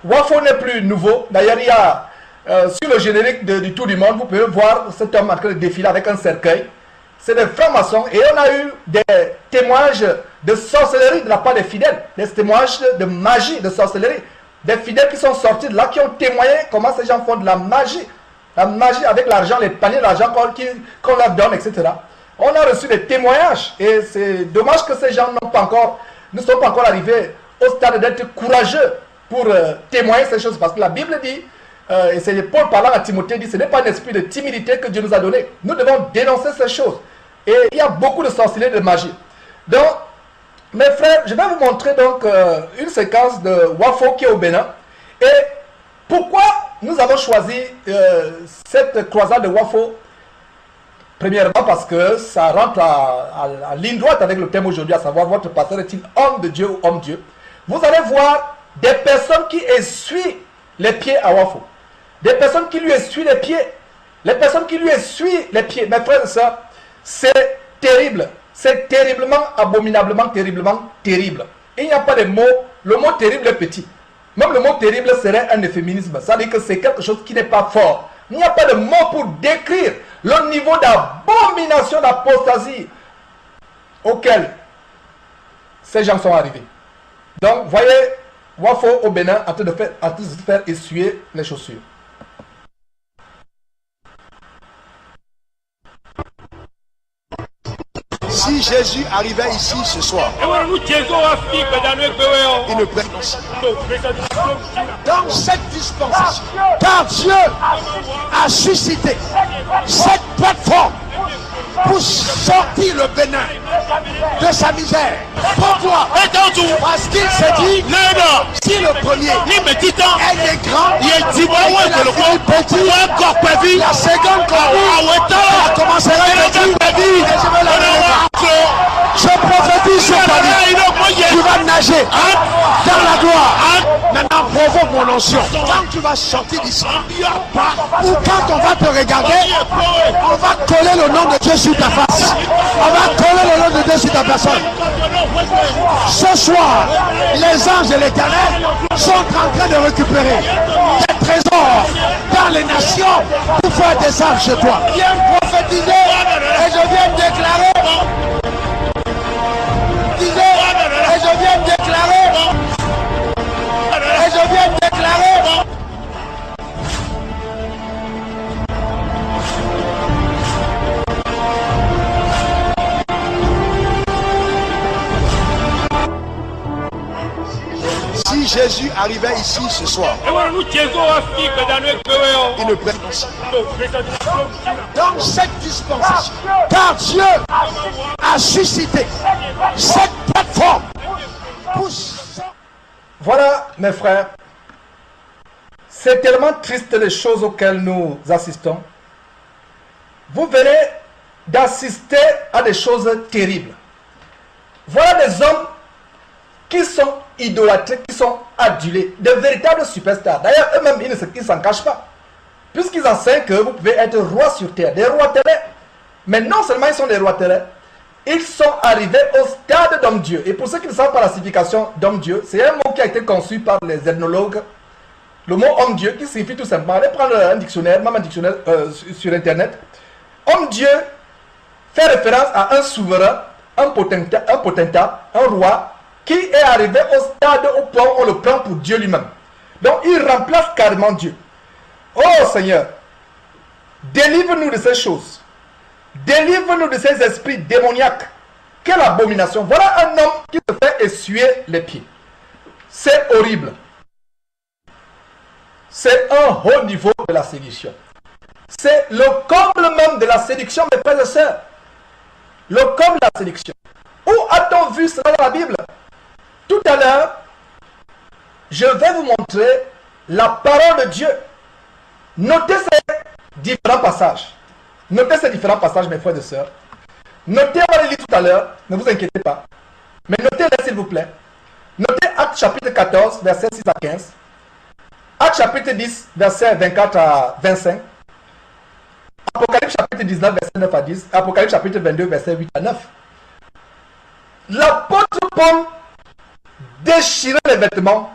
Wafo n'est plus nouveau. D'ailleurs, il y a sur le générique du Tour du Monde, vous pouvez voir cet homme en train de défiler avec un cercueil. C'est des francs-maçons. Et on a eu des témoignages de sorcellerie de la part des fidèles. Des témoignages de magie, de sorcellerie. Des fidèles qui sont sortis de là, qui ont témoigné comment ces gens font de la magie. La magie avec l'argent, les paniers d'argent qu'on leur donne, etc. On a reçu des témoignages. Et c'est dommage que ces gens ne sont pas encore arrivés au stade d'être courageux pour témoigner ces choses. Parce que la Bible dit, et c'est Paul parlant à Timothée, dit, ce n'est pas un esprit de timidité que Dieu nous a donné. Nous devons dénoncer ces choses. Et il y a beaucoup de sorcellerie, de magie. Donc, mes frères, je vais vous montrer donc une séquence de Wafo qui est au Bénin. Et pourquoi nous avons choisi cette croisade de Wafo? Premièrement parce que ça rentre à ligne droite avec le thème aujourd'hui, à savoir votre pasteur est-il homme de Dieu ou homme Dieu. Vous allez voir des personnes qui essuient les pieds à Wafo. Des personnes qui lui essuient les pieds. Les personnes qui lui essuient les pieds. Mes frères et sœurs, c'est terrible. C'est terriblement, abominablement, terriblement terrible. Et il n'y a pas de mot. Le mot terrible est petit. Même le mot terrible serait un euphémisme. Ça veut dire que c'est quelque chose qui n'est pas fort. Il n'y a pas de mot pour décrire le niveau d'abomination, d'apostasie auquel ces gens sont arrivés. Donc, voyez Wafo au Bénin en train de se faire essuyer les chaussures. Si Jésus arrivait ici ce soir, il ne prénonce dans cette dispensation, car Dieu a suscité cette plateforme pour sortir le Bénin de sa misère. Pourquoi? Parce qu'il s'est dit, si le premier est des grands, la seconde commencera à dire, je prophétise sur ta vie, tu vas nager dans la gloire. Maintenant provoque mon onction. Quand tu vas sortir d'ici, ou quand on va te regarder, on va coller le nom de Dieu sur ta face. On va coller le nom de Dieu sur ta personne. Ce soir, les anges de l'Éternel sont en train de récupérer des trésors dans les nations pour faire des armes chez toi. Viens prophétiser et je viens déclarer. Et je viens déclarer. Et je viens déclarer. Si Jésus arrivait ici ce soir, il ne prénonce dans cette dispensation, car Dieu a suscité cette plateforme pour... Voilà, mes frères, c'est tellement triste les choses auxquelles nous assistons. Vous venez d'assister à des choses terribles. Voilà des hommes qui sont idolâtrés, qui sont adulés, de véritables superstars. D'ailleurs, eux-mêmes, ils ne s'en cachent pas. Puisqu'ils enseignent que vous pouvez être roi sur terre, des rois terrestres. Mais non seulement ils sont des rois terrestres, ils sont arrivés au stade d'homme-dieu. Et pour ceux qui ne savent pas la signification d'homme-dieu, c'est un mot qui a été conçu par les ethnologues. Le mot homme-dieu, qui signifie tout simplement, allez prendre un dictionnaire, même un dictionnaire sur Internet. Homme-dieu fait référence à un souverain, un potentat, un roi, qui est arrivé au stade au point où on le prend pour Dieu lui-même. Donc il remplace carrément Dieu. Oh Seigneur, délivre-nous de ces choses. Délivre-nous de ces esprits démoniaques. Quelle abomination. Voilà un homme qui se fait essuyer les pieds. C'est horrible. C'est un haut niveau de la séduction. C'est le comble même de la séduction, mes frères et sœurs. Le comble de la séduction. Où a-t-on vu cela dans la Bible? Tout à l'heure, je vais vous montrer la parole de Dieu. Notez ces différents passages. Notez ces différents passages, mes frères et sœurs. Notez, on va les lire tout à l'heure, ne vous inquiétez pas. Mais notez-les, s'il vous plaît. Notez Actes Actes chapitre 14, versets 6 à 15. Actes chapitre 10, versets 24 à 25. Apocalypse chapitre 19, verset 9 à 10. Apocalypse chapitre 22, verset 8 à 9. L'apôtre Paul déchirait les vêtements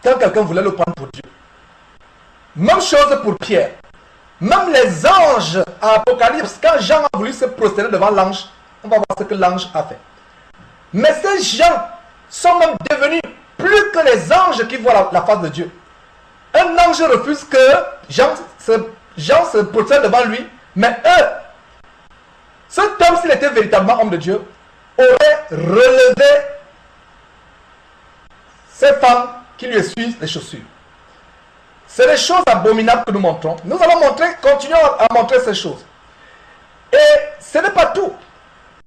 quand quelqu'un voulait le prendre pour Dieu. Même chose pour Pierre. Même les anges à Apocalypse, quand Jean a voulu se prosterner devant l'ange, on va voir ce que l'ange a fait. Mais ces gens sont même devenus plus que les anges qui voient la face de Dieu. Un ange refuse que Jean se prosterne devant lui, mais eux, cet homme, s'il était véritablement homme de Dieu, aurait relevé ces femmes qui lui essuient les chaussures. C'est des choses abominables que nous montrons. Nous allons continuer à montrer ces choses. Et ce n'est pas tout.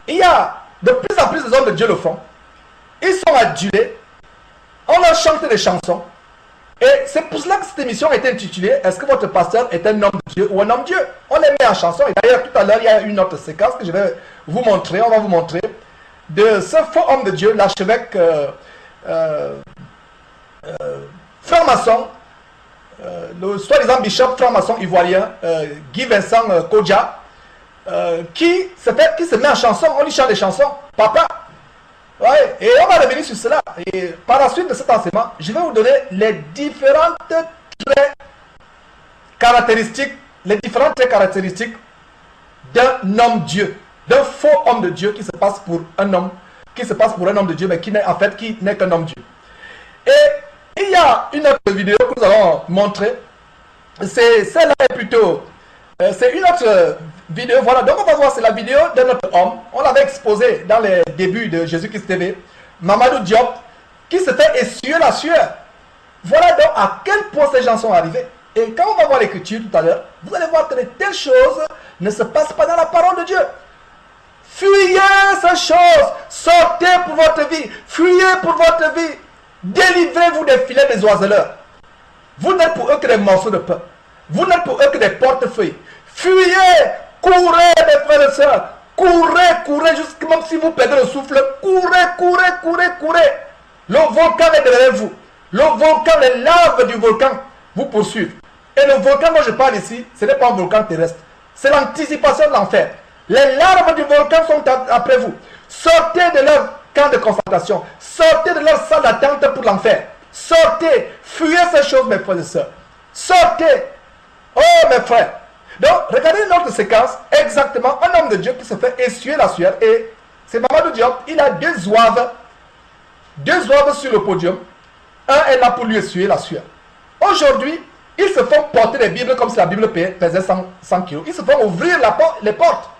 Il y a de plus en plus des hommes de Dieu le font. Ils sont adulés. On leur chante des chansons. Et c'est pour cela que cette émission a été intitulée « Est-ce que votre pasteur est un homme de Dieu ou un homme de Dieu ?» On les met en chanson. Et d'ailleurs, tout à l'heure, il y a une autre séquence que je vais vous montrer. On va vous montrer de ce faux homme de Dieu, l'archevêque franc-maçon, le soi-disant bishop franc-maçon ivoirien, Guy Vincent Kodja, qui se met en chanson. On lui chante des chansons. Papa. Ouais, et on va revenir sur cela. Et par la suite de cet enseignement, je vais vous donner les différentes traits caractéristiques d'un homme Dieu, d'un faux homme de Dieu qui se passe pour un homme, de Dieu, mais qui n'est qu'un homme Dieu. Et il y a une autre vidéo que nous allons montrer. Celle-là est plutôt, c'est une autre vidéo. Voilà, donc on va voir, c'est la vidéo de notre homme. On l'avait exposé dans les débuts de Jésus-Christ TV, Mamadou Diop, qui se fait essuyer la sueur. Voilà donc à quel point ces gens sont arrivés. Et quand on va voir l'écriture tout à l'heure, vous allez voir que de telles choses ne se passent pas dans la parole de Dieu. Fuyez ces choses, sortez pour votre vie, fuyez pour votre vie, délivrez-vous des filets des oiseleurs. Vous n'êtes pour eux que des morceaux de pain, vous n'êtes pour eux que des portefeuilles. Fuyez, courez mes frères et sœurs, courez, jusqu'à même si vous perdez le souffle, courez. Le volcan est derrière vous, le volcan, les laves du volcan vous poursuivent. Et le volcan dont je parle ici, ce n'est pas un volcan terrestre, c'est l'anticipation de l'enfer. Les larmes du volcan sont après vous. Sortez de leur camp de concentration. Sortez de leur salle d'attente pour l'enfer. Sortez. Fuyez ces choses, mes frères et sœurs. Sortez. Oh, mes frères. Donc, regardez une autre séquence. Exactement, un homme de Dieu qui se fait essuyer la sueur. Et c'est Mamadou Diop. Il a deux zouaves sur le podium. Un est là pour lui essuyer la sueur. Aujourd'hui, ils se font porter des Bibles comme si la Bible pesait 100 kilos. Ils se font ouvrir les portes.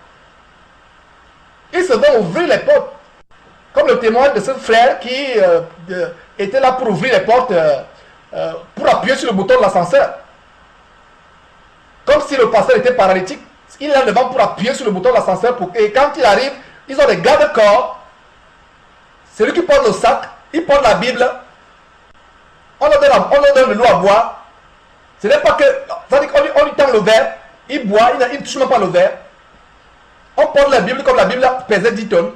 Ils se vont ouvrir les portes. Comme le témoin de ce frère qui était là pour ouvrir les portes, pour appuyer sur le bouton de l'ascenseur. Comme si le pasteur était paralytique. Il est là devant pour appuyer sur le bouton de l'ascenseur. Et quand il arrive, ils ont des garde-corps. C'est lui qui porte le sac, il porte la Bible. On leur donne de l'eau à boire. Ce n'est pas que... On lui tend le verre, il boit, il ne touche même pas le verre. On porte la Bible comme la Bible pesait 10 tonnes.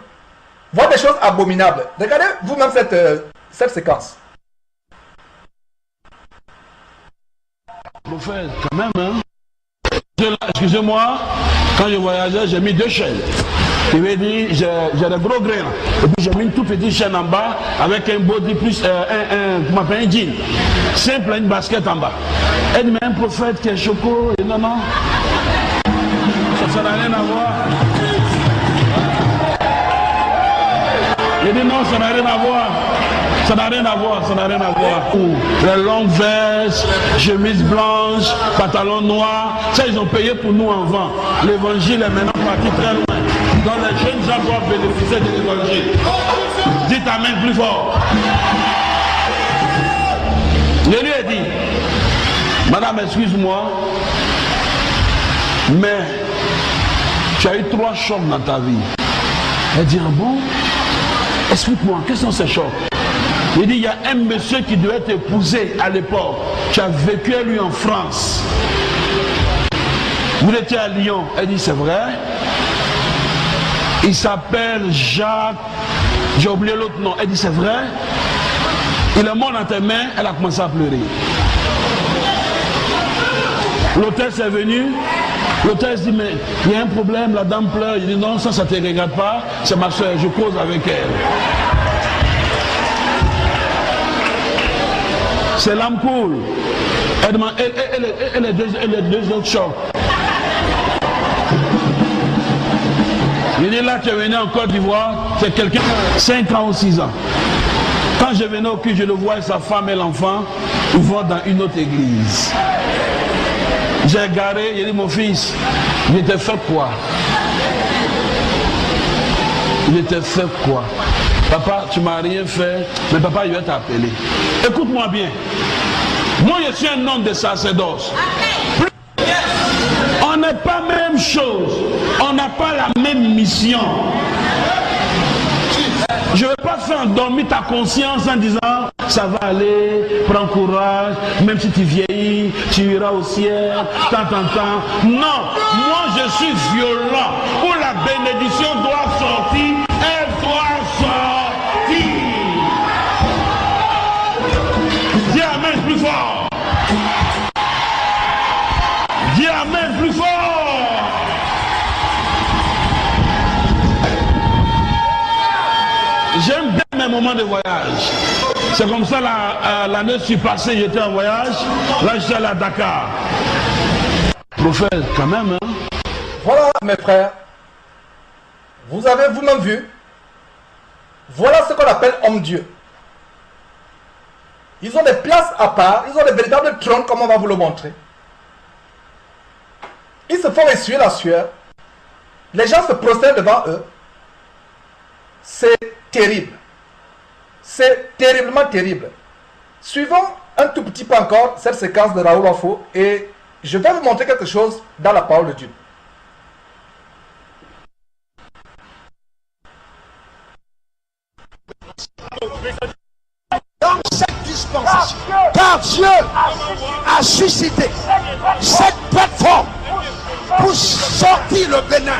Voir des choses abominables. Regardez vous-même cette séquence. Prophète, quand même, hein. Excusez-moi, quand je voyageais, j'ai mis 2 chaînes. Il veut dire, j'ai des gros grains. Et puis j'ai mis une toute petite chaîne en bas avec un body plus un jean. Simple, une basket en bas. Elle dit, mais un prophète qui est choco. Et non. Ça n'a rien à voir. Il dit non, ça n'a rien à voir. Ça n'a rien à voir. Les longues vestes, chemise blanche, pantalon noir, ça ils ont payé pour nous en vent. L'évangile est maintenant parti très loin. Donc les jeunes gens doivent bénéficier de l'évangile. Dites amen plus fort. Je lui ai dit, madame, excuse-moi, mais tu as eu 3 chocs dans ta vie. Elle dit, ah bon? Explique-moi, quels sont ces chocs? Il dit, il y a un monsieur qui devait t'épouser à l'époque. Tu as vécu à lui en France. Vous étiez à Lyon. Elle dit, c'est vrai. Il s'appelle Jacques. J'ai oublié l'autre nom. Elle dit, c'est vrai. Il est mort dans tes mains, elle a commencé à pleurer. L'hôtesse est venu, l'hôtesse dit mais il y a un problème, la dame pleure. Il dit non, ça ne te regarde pas, c'est ma soeur, je cause avec elle. C'est l'âme coule. Elle demande, elle est deux autres chocs. Il dit là, tu es venu en Côte d'Ivoire, c'est quelqu'un de 5 ans ou 6 ans. Quand je venais au culte, je le vois et sa femme et l'enfant, ils vont dans une autre église. J'ai garé, il dit mon fils, il était fait quoi? Il était fait quoi? Papa, tu m'as rien fait, mais papa, il va t'appeler. Écoute-moi bien. Moi, je suis un homme de sacerdoce. On n'est pas même chose. On n'a pas la même mission. Je ne veux pas faire endormir ta conscience en disant ça va aller, prends courage, même si tu vieillis, tu iras au ciel, tant. Non, moi je suis violent. Où la bénédiction doit sortir, elle doit sortir. Dis amen plus fort. Dis amen plus fort. J'aime bien mes moments de voyage. C'est comme ça l'année passée, j'étais en voyage. Là, je suis allé à Dakar. Prophète, quand même. Hein? Voilà, mes frères. Vous avez vous-même vu. Voilà ce qu'on appelle homme-dieu. Ils ont des places à part. Ils ont des véritables trônes, comme on va vous le montrer. Ils se font essuyer la sueur. Les gens se prosternent devant eux. C'est terrible. C'est terriblement terrible. Suivons un tout petit peu encore cette séquence de Raoul Wafo et je vais vous montrer quelque chose dans la parole de Dieu. Dans cette dispensation, car Dieu a suscité cette plateforme pour sortir le Bénin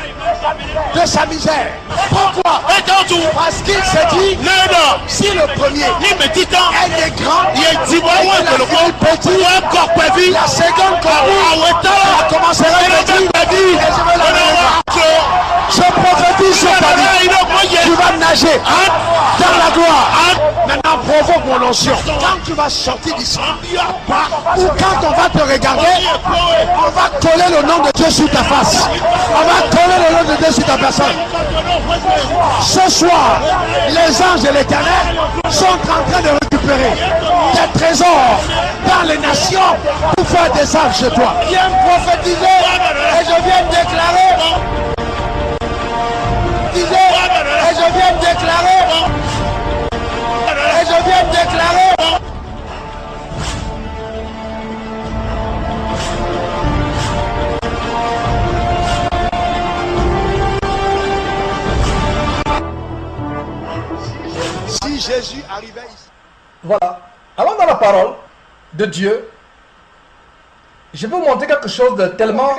de sa misère. Pourquoi? Parce qu'il s'est dit, si le premier est grand, petit, la seconde commencera à petit, je prophétise sur ta vie, tu vas nager dans la gloire. Maintenant provoque mon onction. Quand tu vas sortir d'ici, ou quand on va te regarder, on va coller le nom de Dieu sur ta face. On va coller le nom de Dieu sur ta personne. Ce soir, les anges de l'Éternel sont en train de récupérer des trésors dans les nations pour faire des âmes chez toi. Viens prophétiser et je viens déclarer. Et je viens déclarer. Et je viens déclarer. Si Jésus arrivait ici. Voilà. Allons dans la parole de Dieu. Je vais vous montrer quelque chose de tellement...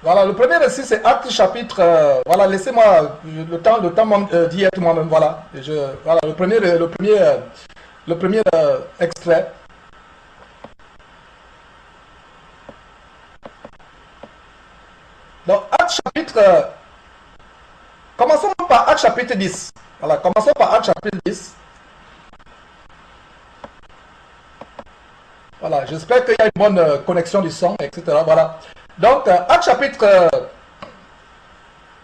Voilà, le premier récit c'est Actes chapitre... voilà, laissez-moi le temps d'y être moi-même. Voilà, voilà le premier extrait. Donc, Actes chapitre... commençons par Actes chapitre 10. Voilà, commençons par Actes chapitre 10. Voilà, j'espère qu'il y a une bonne connexion du son, etc. Voilà. Donc, Actes chapitre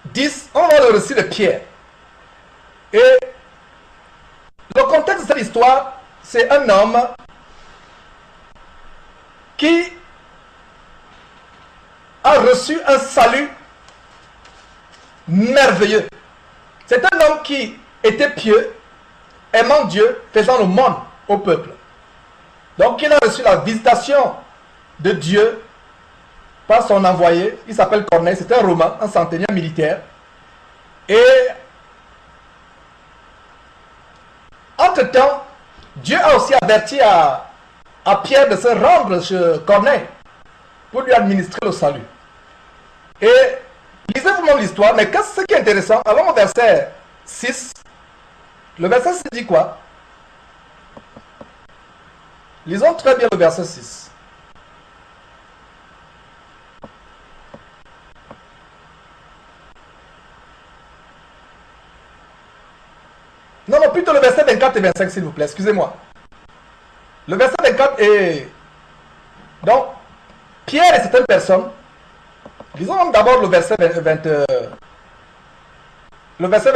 10, on voit le récit de Pierre. Et le contexte de cette histoire, c'est un homme qui a reçu un salut merveilleux. C'est un homme qui était pieux, aimant Dieu, faisant le monde au peuple. Donc il a reçu la visitation de Dieu par son envoyé, il s'appelle Corneille, c'est un Romain, un centenier militaire. Et entre-temps, Dieu a aussi averti à Pierre de se rendre chez Corneille pour lui administrer le salut. Et lisez-vous même l'histoire, mais ce qui est intéressant, allons au verset 6. Le verset 6 dit quoi? Lisons très bien le verset 6. Non, non, plutôt le verset 24 et 25, s'il vous plaît, excusez-moi. Le verset 24 est... Donc, Pierre et certaines personnes, lisons d'abord le verset 23. Le verset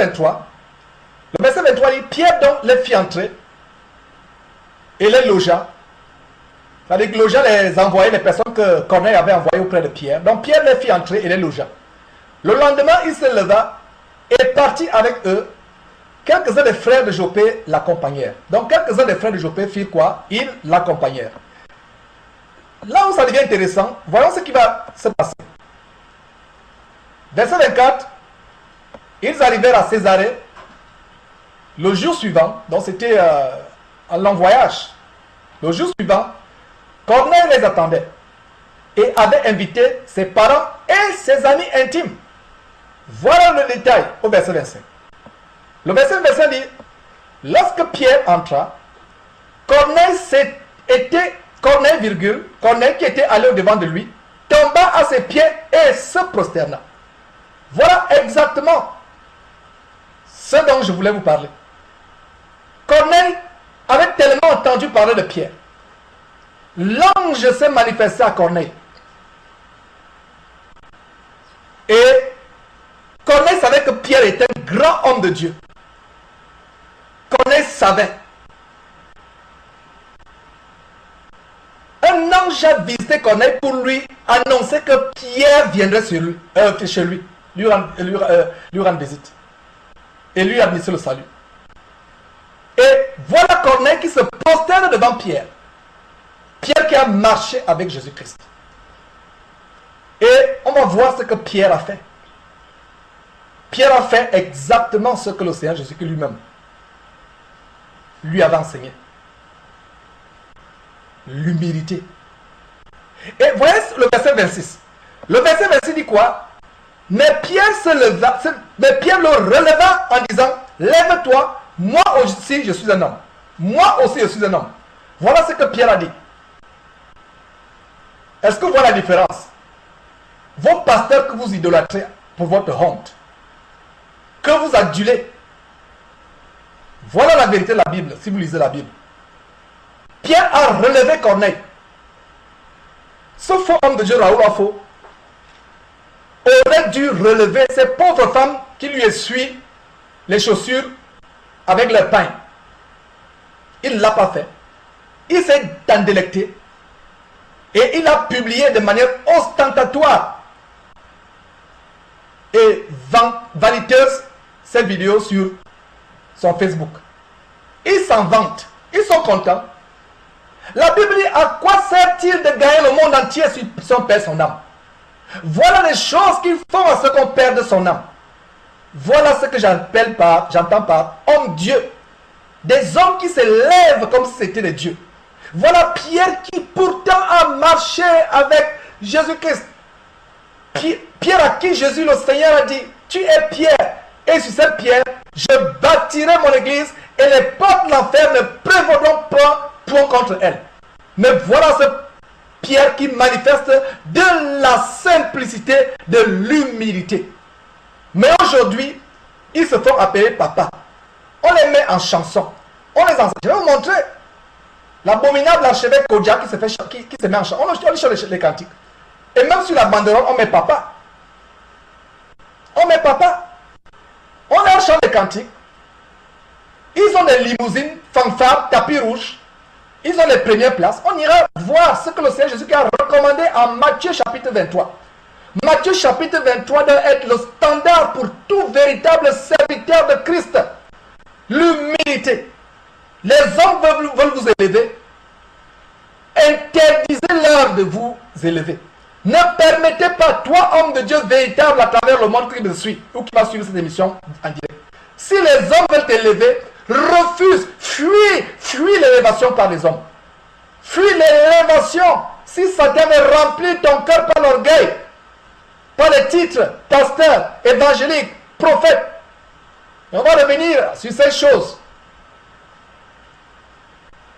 23 dit, Pierre donc les fit entrer et les logea. C'est-à-dire que logea les envoyait, les personnes que Corneille avait envoyées auprès de Pierre. Donc Pierre les fit entrer et les logea. Le lendemain, il se leva et partit avec eux. Quelques-uns des frères de Jopé l'accompagnèrent. Donc quelques-uns des frères de Jopé firent quoi? Ils l'accompagnèrent. Là où ça devient intéressant, voyons ce qui va se passer. Verset 24, ils arrivèrent à Césarée le jour suivant, donc c'était un long voyage. Le jour suivant, Corneille les attendait et avait invité ses parents et ses amis intimes. Voilà le détail au verset 25. Le verset 25 dit, lorsque Pierre entra, Corneille qui était allé au-devant de lui, tomba à ses pieds et se prosterna. Voilà exactement ce dont je voulais vous parler. Corneille avait tellement entendu parler de Pierre. L'ange s'est manifesté à Corneille. Et Corneille savait que Pierre était un grand homme de Dieu. Corneille savait. Un ange a visité Corneille pour lui annoncer que Pierre viendrait chez lui, lui rendre visite. Et lui administrer le salut. Et voilà Corneille qui se prosterne devant Pierre. Pierre qui a marché avec Jésus-Christ. Et on va voir ce que Pierre a fait. Pierre a fait exactement ce que le Seigneur Jésus-Christ lui-même lui avait enseigné. L'humilité. Et voyez le verset 26. Le verset 26 dit quoi? Mais Pierre le releva en disant, lève-toi, moi aussi je suis un homme. Moi aussi je suis un homme. Voilà ce que Pierre a dit. Est-ce que vous voyez la différence? Vos pasteurs que vous idolâtrez pour votre honte, que vous adulez, voilà la vérité de la Bible, si vous lisez la Bible. Pierre a relevé Corneille. Ce faux homme de Dieu, Raoul Afo, aurait dû relever ces pauvres femmes qui lui essuient les chaussures avec leur pain. Il ne l'a pas fait. Il s'est endélecté et il a publié de manière ostentatoire et vaniteuse ces vidéos sur son Facebook. Ils s'en vantent. Ils sont contents. La Bible dit, à quoi sert-il de gagner le monde entier si on perd son âme? Voilà les choses qui font à ce qu'on perde son âme. Voilà ce que j'entends par homme-dieu. Des hommes qui se lèvent comme si c'était des dieux. Voilà Pierre qui pourtant a marché avec Jésus-Christ. Pierre à qui Jésus le Seigneur a dit, tu es Pierre, et sur cette pierre, je bâtirai mon église, et les portes de l'enfer ne prévaudront pas contre elle. Mais voilà ce Pierre qui manifeste de la simplicité, de l'humilité. Mais aujourd'hui, ils se font appeler papa. On les met en chanson. On les enseigne. Je vais vous montrer l'abominable archevêque Kodja qui se met en chanson. On lit sur les cantiques. Et même sur la banderole, on met papa. On met papa. On a un chant de cantiques. Ils ont des limousines, fanfares, tapis rouges. Ils ont les premières places. On ira voir ce que le Seigneur Jésus a recommandé en Matthieu chapitre 23. Matthieu chapitre 23 doit être le standard pour tout véritable serviteur de Christ. L'humilité. Les hommes veulent vous élever. Interdisez-leur de vous élever. Ne permettez pas, toi, homme de Dieu véritable à travers le monde qui me suit ou qui va suivre cette émission en direct. Si les hommes veulent t'élever, refuse, fuis l'élévation par les hommes. Fuis l'élévation. Si Satan veut remplir ton cœur par l'orgueil, par les titres, pasteur, évangélique, prophète, on va revenir sur ces choses.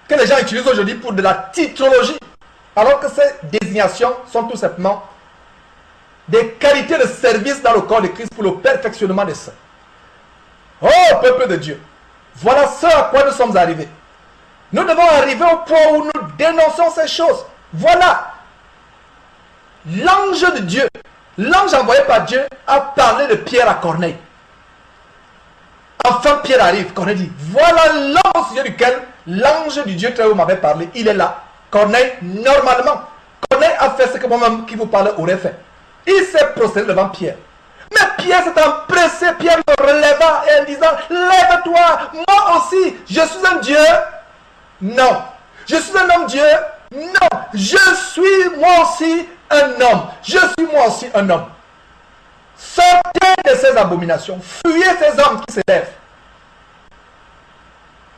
que les gens utilisent aujourd'hui pour de la titrologie, alors que ces désignations sont tout simplement des qualités de service dans le corps de Christ pour le perfectionnement des saints. Oh, peuple de Dieu, voilà ce à quoi nous sommes arrivés. Nous devons arriver au point où nous dénonçons ces choses. Voilà, l'ange de Dieu, l'ange envoyé par Dieu a parlé de Pierre à Corneille. Enfin, Pierre arrive. Corneille dit, voilà l'homme au sujet duquel l'ange du Dieu très haut m'avait parlé. Il est là. Corneille, normalement, Corneille a fait ce que moi-même qui vous parle aurait fait. Il s'est procédé devant Pierre. Mais Pierre s'est empressé, Pierre le releva et en disant, lève-toi, moi aussi, je suis un Dieu. Non. Je suis un homme Dieu. Non. Je suis moi aussi un homme. Je suis moi aussi un homme. Sortez de ces abominations. Fuyez ces hommes qui s'élèvent.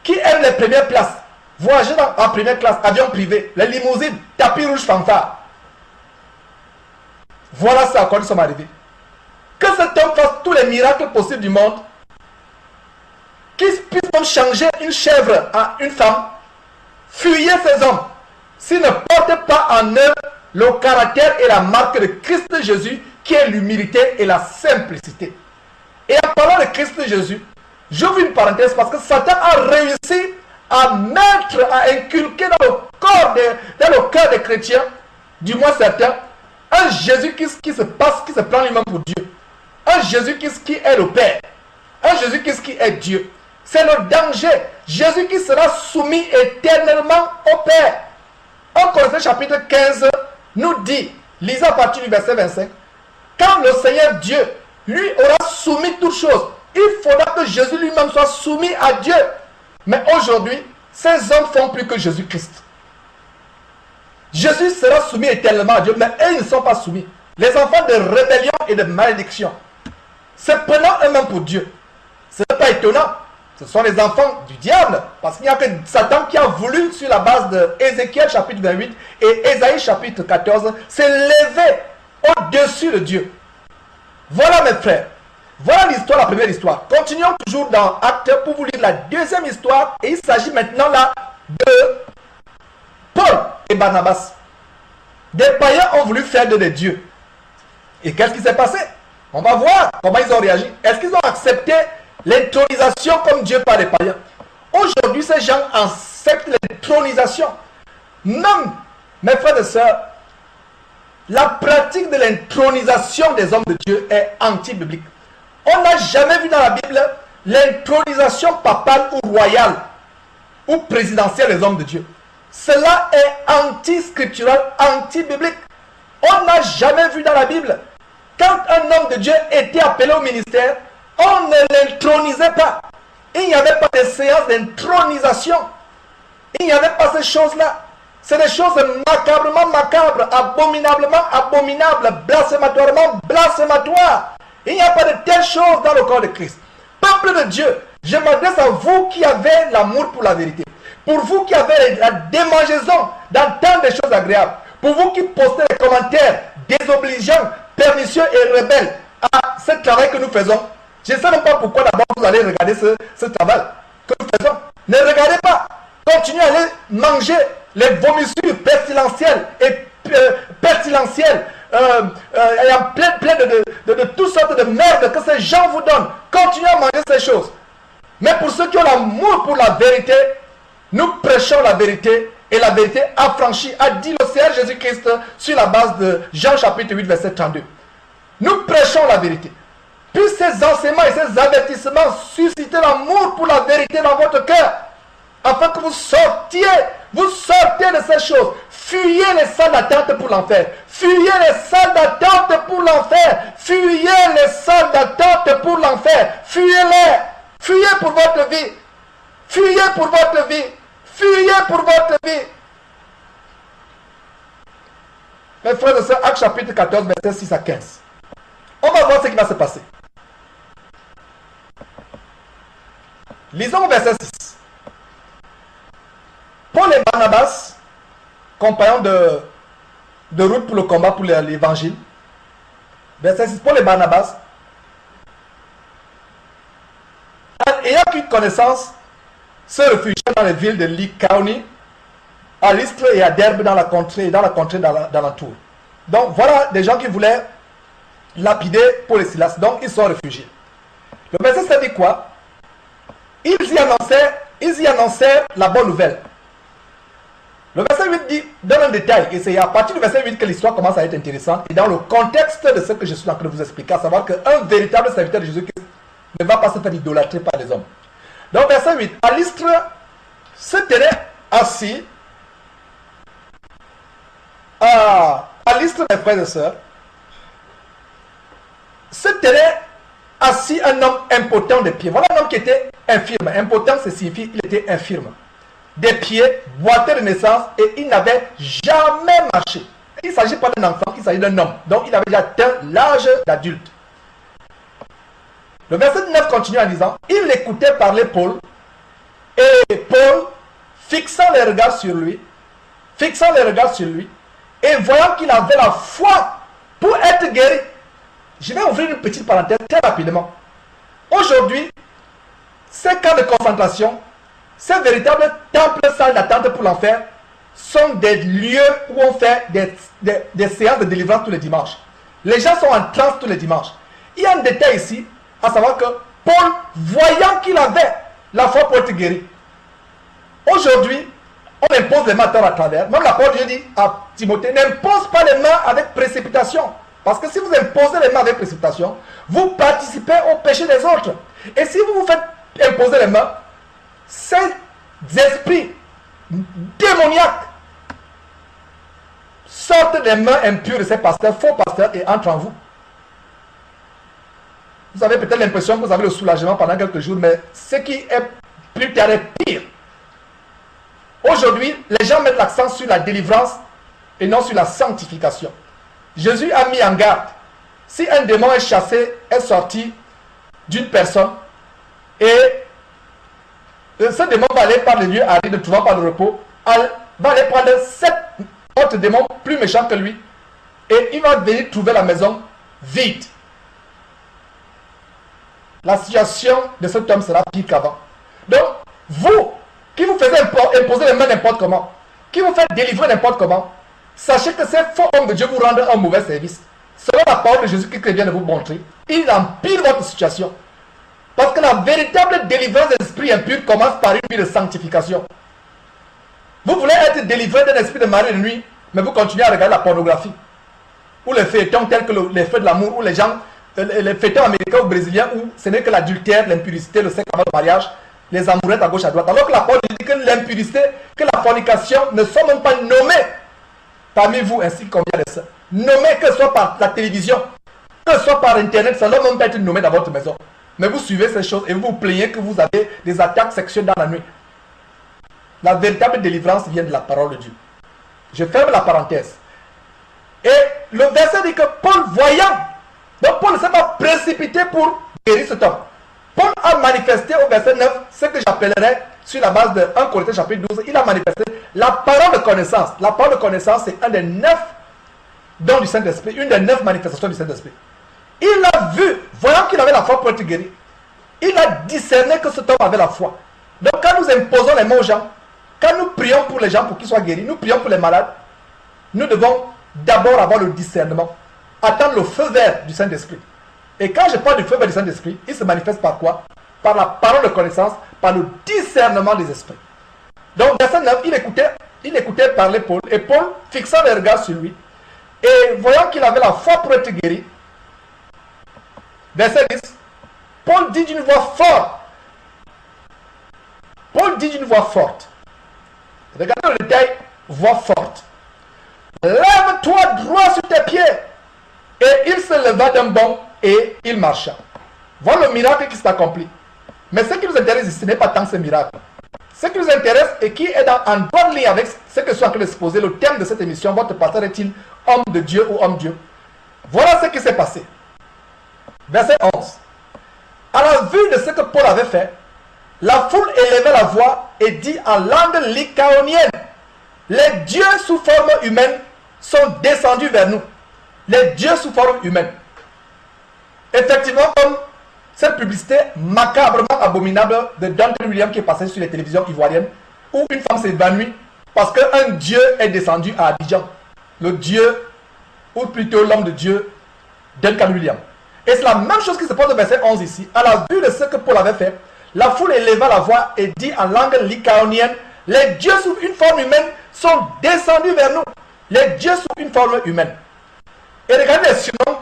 Qui aiment les premières places. Voyager en première classe, avion privé, les limousines, tapis rouge fanfare. Voilà ce à quoi nous sommes arrivés. Que cet homme fasse tous les miracles possibles du monde. Qu'il puisse même changer une chèvre en une femme. Fuyez ces hommes. S'ils ne portent pas en eux le caractère et la marque de Christ Jésus, qui est l'humilité et la simplicité. Et en parlant de Christ Jésus, j'ouvre une parenthèse parce que Satan a réussi à mettre, à inculquer dans le cœur des chrétiens, du moins certains, un Jésus qui se prend lui-même pour Dieu. Un Jésus qui est le Père. Un Jésus qui est Dieu. C'est le danger. Jésus qui sera soumis éternellement au Père. 1 Corinthiens chapitre 15 nous dit, lisez à partir du verset 25, quand le Seigneur Dieu lui aura soumis toutes choses, il faudra que Jésus lui-même soit soumis à Dieu. Mais aujourd'hui, ces hommes font plus que Jésus-Christ. Jésus sera soumis éternellement à Dieu, mais eux, ils ne sont pas soumis. Les enfants de rébellion et de malédiction, se prenant eux-mêmes pour Dieu. Ce n'est pas étonnant. Ce sont les enfants du diable. Parce qu'il n'y a que Satan qui a voulu, sur la base de Ézéchiel chapitre 28 et Ésaïe chapitre 14, s'élever au-dessus de Dieu. Voilà mes frères. Voilà l'histoire, la première histoire. Continuons toujours dans Actes pour vous lire la deuxième histoire. Et il s'agit maintenant là de Paul et Barnabas. Des païens ont voulu faire de des dieux. Et qu'est-ce qui s'est passé? On va voir comment ils ont réagi. Est-ce qu'ils ont accepté l'intronisation comme Dieu par les païens? Aujourd'hui, ces gens acceptent l'intronisation. Même, mes frères et sœurs, la pratique de l'intronisation des hommes de Dieu est anti-biblique. On n'a jamais vu dans la Bible l'intronisation papale ou royale ou présidentielle des hommes de Dieu. Cela est anti-scriptural, anti-biblique. On n'a jamais vu dans la Bible, quand un homme de Dieu était appelé au ministère, on ne l'intronisait pas. Il n'y avait pas de séance d'intronisation. Il n'y avait pas ces choses-là. C'est des choses macabrement macabres, abominablement abominables, blasphématoirement blasphématoires. Il n'y a pas de telles choses dans le corps de Christ. Peuple de Dieu, je m'adresse à vous qui avez l'amour pour la vérité. Pour vous qui avez la démangeaison d'entendre des choses agréables. Pour vous qui postez des commentaires désobligeants, pernicieux et rebelles à ce travail que nous faisons. Je ne sais même pas pourquoi d'abord vous allez regarder ce travail que nous faisons. Ne regardez pas. Continuez à aller manger les vomissures pestilentielles et pestilentielles plein de toutes sortes de merde que ces gens vous donnent. Continuez à manger ces choses. Mais pour ceux qui ont l'amour pour la vérité, nous prêchons la vérité et la vérité affranchie, a dit le Seigneur Jésus-Christ sur la base de Jean chapitre 8 verset 32. Nous prêchons la vérité. Puis ces enseignements et ces avertissements suscitent l'amour pour la vérité dans votre cœur, afin que vous sortez de ces choses. Fuyez les salles d'attente pour l'enfer. Fuyez les salles d'attente pour l'enfer. Fuyez les salles d'attente pour l'enfer. Fuyez-les. Fuyez pour votre vie. Fuyez pour votre vie. Fuyez pour votre vie. Mes frères et sœurs, Actes chapitre 14, verset 6 à 15. On va voir ce qui va se passer. Lisons verset 6. Paul et Barnabas, compagnons de route pour le combat pour l'évangile. Verset 6. Paul et Barnabas, ayant pris connaissance, se réfugièrent dans les villes de Lycaonie à Lystre et à Derbe dans la contrée d'alentour. Donc voilà des gens qui voulaient lapider Paul et Silas. Donc ils sont réfugiés. Le verset 7 dit quoi? Ils y annonçaient la bonne nouvelle. Le verset 8 dit, donne un détail, et c'est à partir du verset 8 que l'histoire commence à être intéressante, et dans le contexte de ce que je suis en train de vous expliquer, à savoir qu'un véritable serviteur de Jésus-Christ ne va pas se faire idolâtrer par les hommes. Donc verset 8, à Lystre se tenait assis, à Lystre, mes frères et sœurs, se tenait assis un homme impotent des pieds. Voilà un homme qui était infirme. Impotent, ça signifie qu'il était infirme. Des pieds, boiteux de naissance, et il n'avait jamais marché. Il ne s'agit pas d'un enfant, il s'agit d'un homme. Donc il avait déjà atteint l'âge d'adulte. Le verset 9 continue en disant, il écoutait parler Paul, et Paul, fixant les regards sur lui, et voyant qu'il avait la foi pour être guéri. Je vais ouvrir une petite parenthèse très rapidement. Aujourd'hui, ces camps de concentration, ces véritables temples salles d'attente pour l'enfer, sont des lieux où on fait des séances de délivrance tous les dimanches. Les gens sont en transe tous les dimanches. Il y a un détail ici, à savoir que Paul, voyant qu'il avait la foi pour être guéri, aujourd'hui, on impose les mains à travers. Même la parole de Dieu dit à Timothée, n'impose pas les mains avec précipitation. Parce que si vous imposez les mains avec précipitation, vous participez au péché des autres. Et si vous vous faites imposer les mains, ces esprits démoniaques sortent des mains impures de ces pasteurs, faux pasteurs, et entrent en vous. Vous avez peut-être l'impression que vous avez le soulagement pendant quelques jours, mais ce qui est plus tard est pire. Aujourd'hui, les gens mettent l'accent sur la délivrance et non sur la sanctification. Jésus a mis en garde. Si un démon est chassé, est sorti d'une personne, et ce démon va aller par les lieux arides, ne trouvant pas de repos, va aller prendre 7 autres démons plus méchants que lui, et il va venir trouver la maison vide. La situation de cet homme sera pire qu'avant. Donc, vous, qui vous faites imposer les mains n'importe comment, qui vous faites délivrer n'importe comment, sachez que ces faux hommes de Dieu vous rendent un mauvais service. Selon la parole de Jésus-Christ que vient de vous montrer, il empire votre situation. Parce que la véritable délivrance des esprits impurs commence par une vie de sanctification. Vous voulez être délivré d'un esprit de mari et de nuit, mais vous continuez à regarder la pornographie. Ou les feuilletons tels que les feux de l'amour, ou les feuilletons américains ou brésiliens, où ce n'est que l'adultère, l'impudicité, le sexe avant le mariage, les amourettes à gauche à droite. Alors que la parole dit que l'impudicité, que la fornication ne sont même pas nommées parmi vous ainsi qu'on vient de ça. Nommez que ce soit par la télévision, que ce soit par internet, ça ne doit même pas être nommé dans votre maison. Mais vous suivez ces choses et vous vous plaignez que vous avez des attaques sexuelles dans la nuit. La véritable délivrance vient de la parole de Dieu. Je ferme la parenthèse. Et le verset dit que Paul voyant, donc Paul ne s'est pas précipité pour guérir cet homme. Paul a manifesté au verset 9 ce que j'appellerais, sur la base de 1 Corinthiens chapitre 12, il a manifesté la parole de connaissance. La parole de connaissance, c'est un des 9 dons du Saint-Esprit, une des 9 manifestations du Saint-Esprit. Il a vu, voyant qu'il avait la foi pour être guéri, il a discerné que cet homme avait la foi. Donc quand nous imposons les mains aux gens, quand nous prions pour les gens pour qu'ils soient guéris, nous prions pour les malades, nous devons d'abord avoir le discernement, attendre le feu vert du Saint-Esprit. Et quand je parle du feu vert du Saint-Esprit, il se manifeste par quoi? Par la parole de connaissance, par le discernement des esprits. Donc, verset 9, il écoutait parler Paul, et Paul, fixant les regards sur lui, et voyant qu'il avait la foi pour être guéri, verset 10, Paul dit d'une voix forte, regardez le détail, voix forte, lève-toi droit sur tes pieds, et il se leva d'un bond, et il marcha. Voilà le miracle qui s'est accompli. Mais ce qui nous intéresse ici, ce n'est pas tant ce miracle. Ce qui nous intéresse et qui est en bonne ligne avec ce que je suis en train d'exposer, le thème de cette émission, votre pasteur est-il homme de Dieu ou homme Dieu? Voilà ce qui s'est passé. Verset 11. À la vue de ce que Paul avait fait, la foule élevait la voix et dit en langue lycaonienne, les dieux sous forme humaine sont descendus vers nous. Les dieux sous forme humaine. Effectivement, comme cette publicité macabrement abominable de Dante Williams qui est passée sur les télévisions ivoiriennes, où une femme s'évanouit Parce qu'un Dieu est descendu à Abidjan. Le Dieu, ou plutôt l'homme de Dieu, Duncan Williams. Et c'est la même chose qui se passe au verset 11 ici. À la vue de ce que Paul avait fait, la foule éleva la voix et dit en langue lycaonienne, les dieux sous une forme humaine sont descendus vers nous. Les dieux sous une forme humaine. Et regardez les surnoms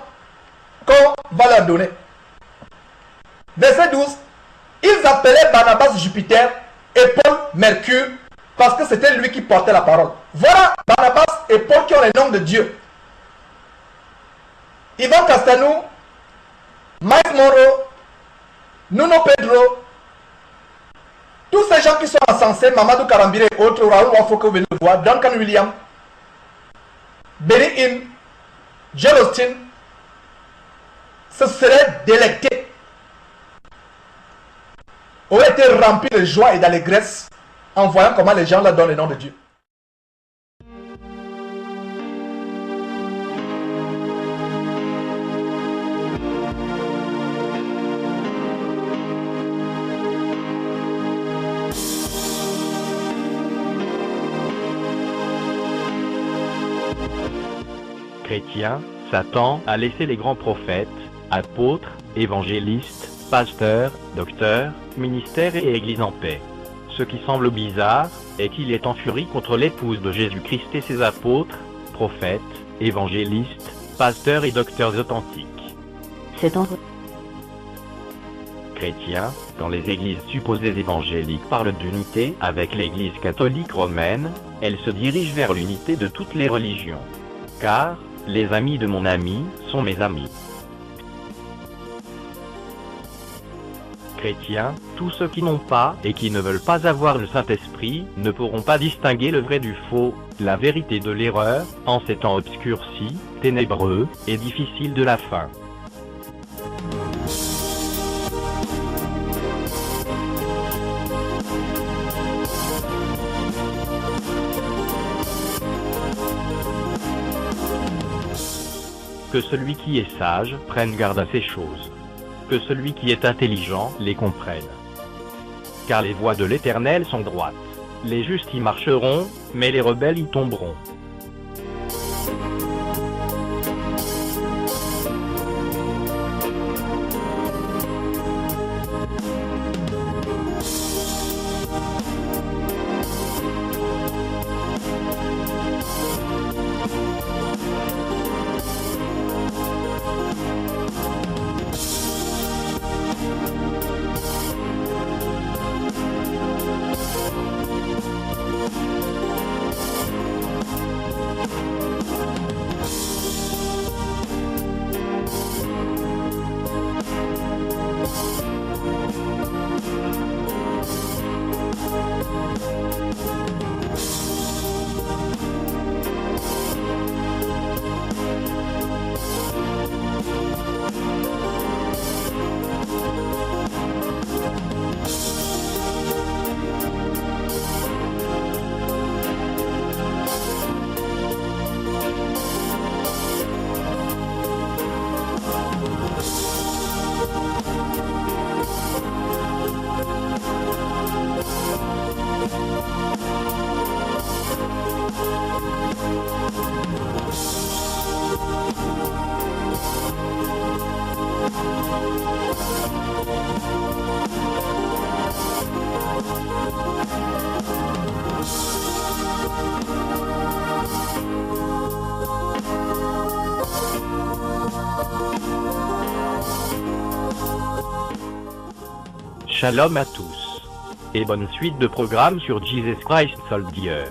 qu'on va leur donner. Verset 12. Ils appelaient Barnabas Jupiter et Paul Mercure parce que c'était lui qui portait la parole. Voilà Barnabas et Paul qui ont les noms de Dieu. Ivan Castanou, Mike Moro, Nuno Pedro, tous ces gens qui sont encensés, Mamadou Karambire et autres, Raoul Wafo que vous venez de voir, Duncan Williams, Benny Hinn, Joel Austin, se seraient délectés, auraient été remplis de joie et d'allégresse en voyant comment les gens leur donnent le nom de Dieu. Chrétien, Satan a laissé les grands prophètes, apôtres, évangélistes, pasteurs, docteurs, ministères et églises en paix. Ce qui semble bizarre est qu'il est en furie contre l'épouse de Jésus-Christ et ses apôtres, prophètes, évangélistes, pasteurs et docteurs authentiques. C'est en... Chrétien, quand les églises supposées évangéliques parlent d'unité avec l'église catholique romaine, elles se dirigent vers l'unité de toutes les religions. Car, les amis de mon ami sont mes amis. Chrétiens, tous ceux qui n'ont pas et qui ne veulent pas avoir le Saint-Esprit ne pourront pas distinguer le vrai du faux, la vérité de l'erreur, en ces temps obscurcis, ténébreux et difficiles de la fin. Que celui qui est sage prenne garde à ces choses. Que celui qui est intelligent les comprenne. Car les voies de l'Éternel sont droites. Les justes y marcheront, mais les rebelles y tomberont. Shalom à tous. Et bonne suite de programmes sur Jesus Christ Soldiers.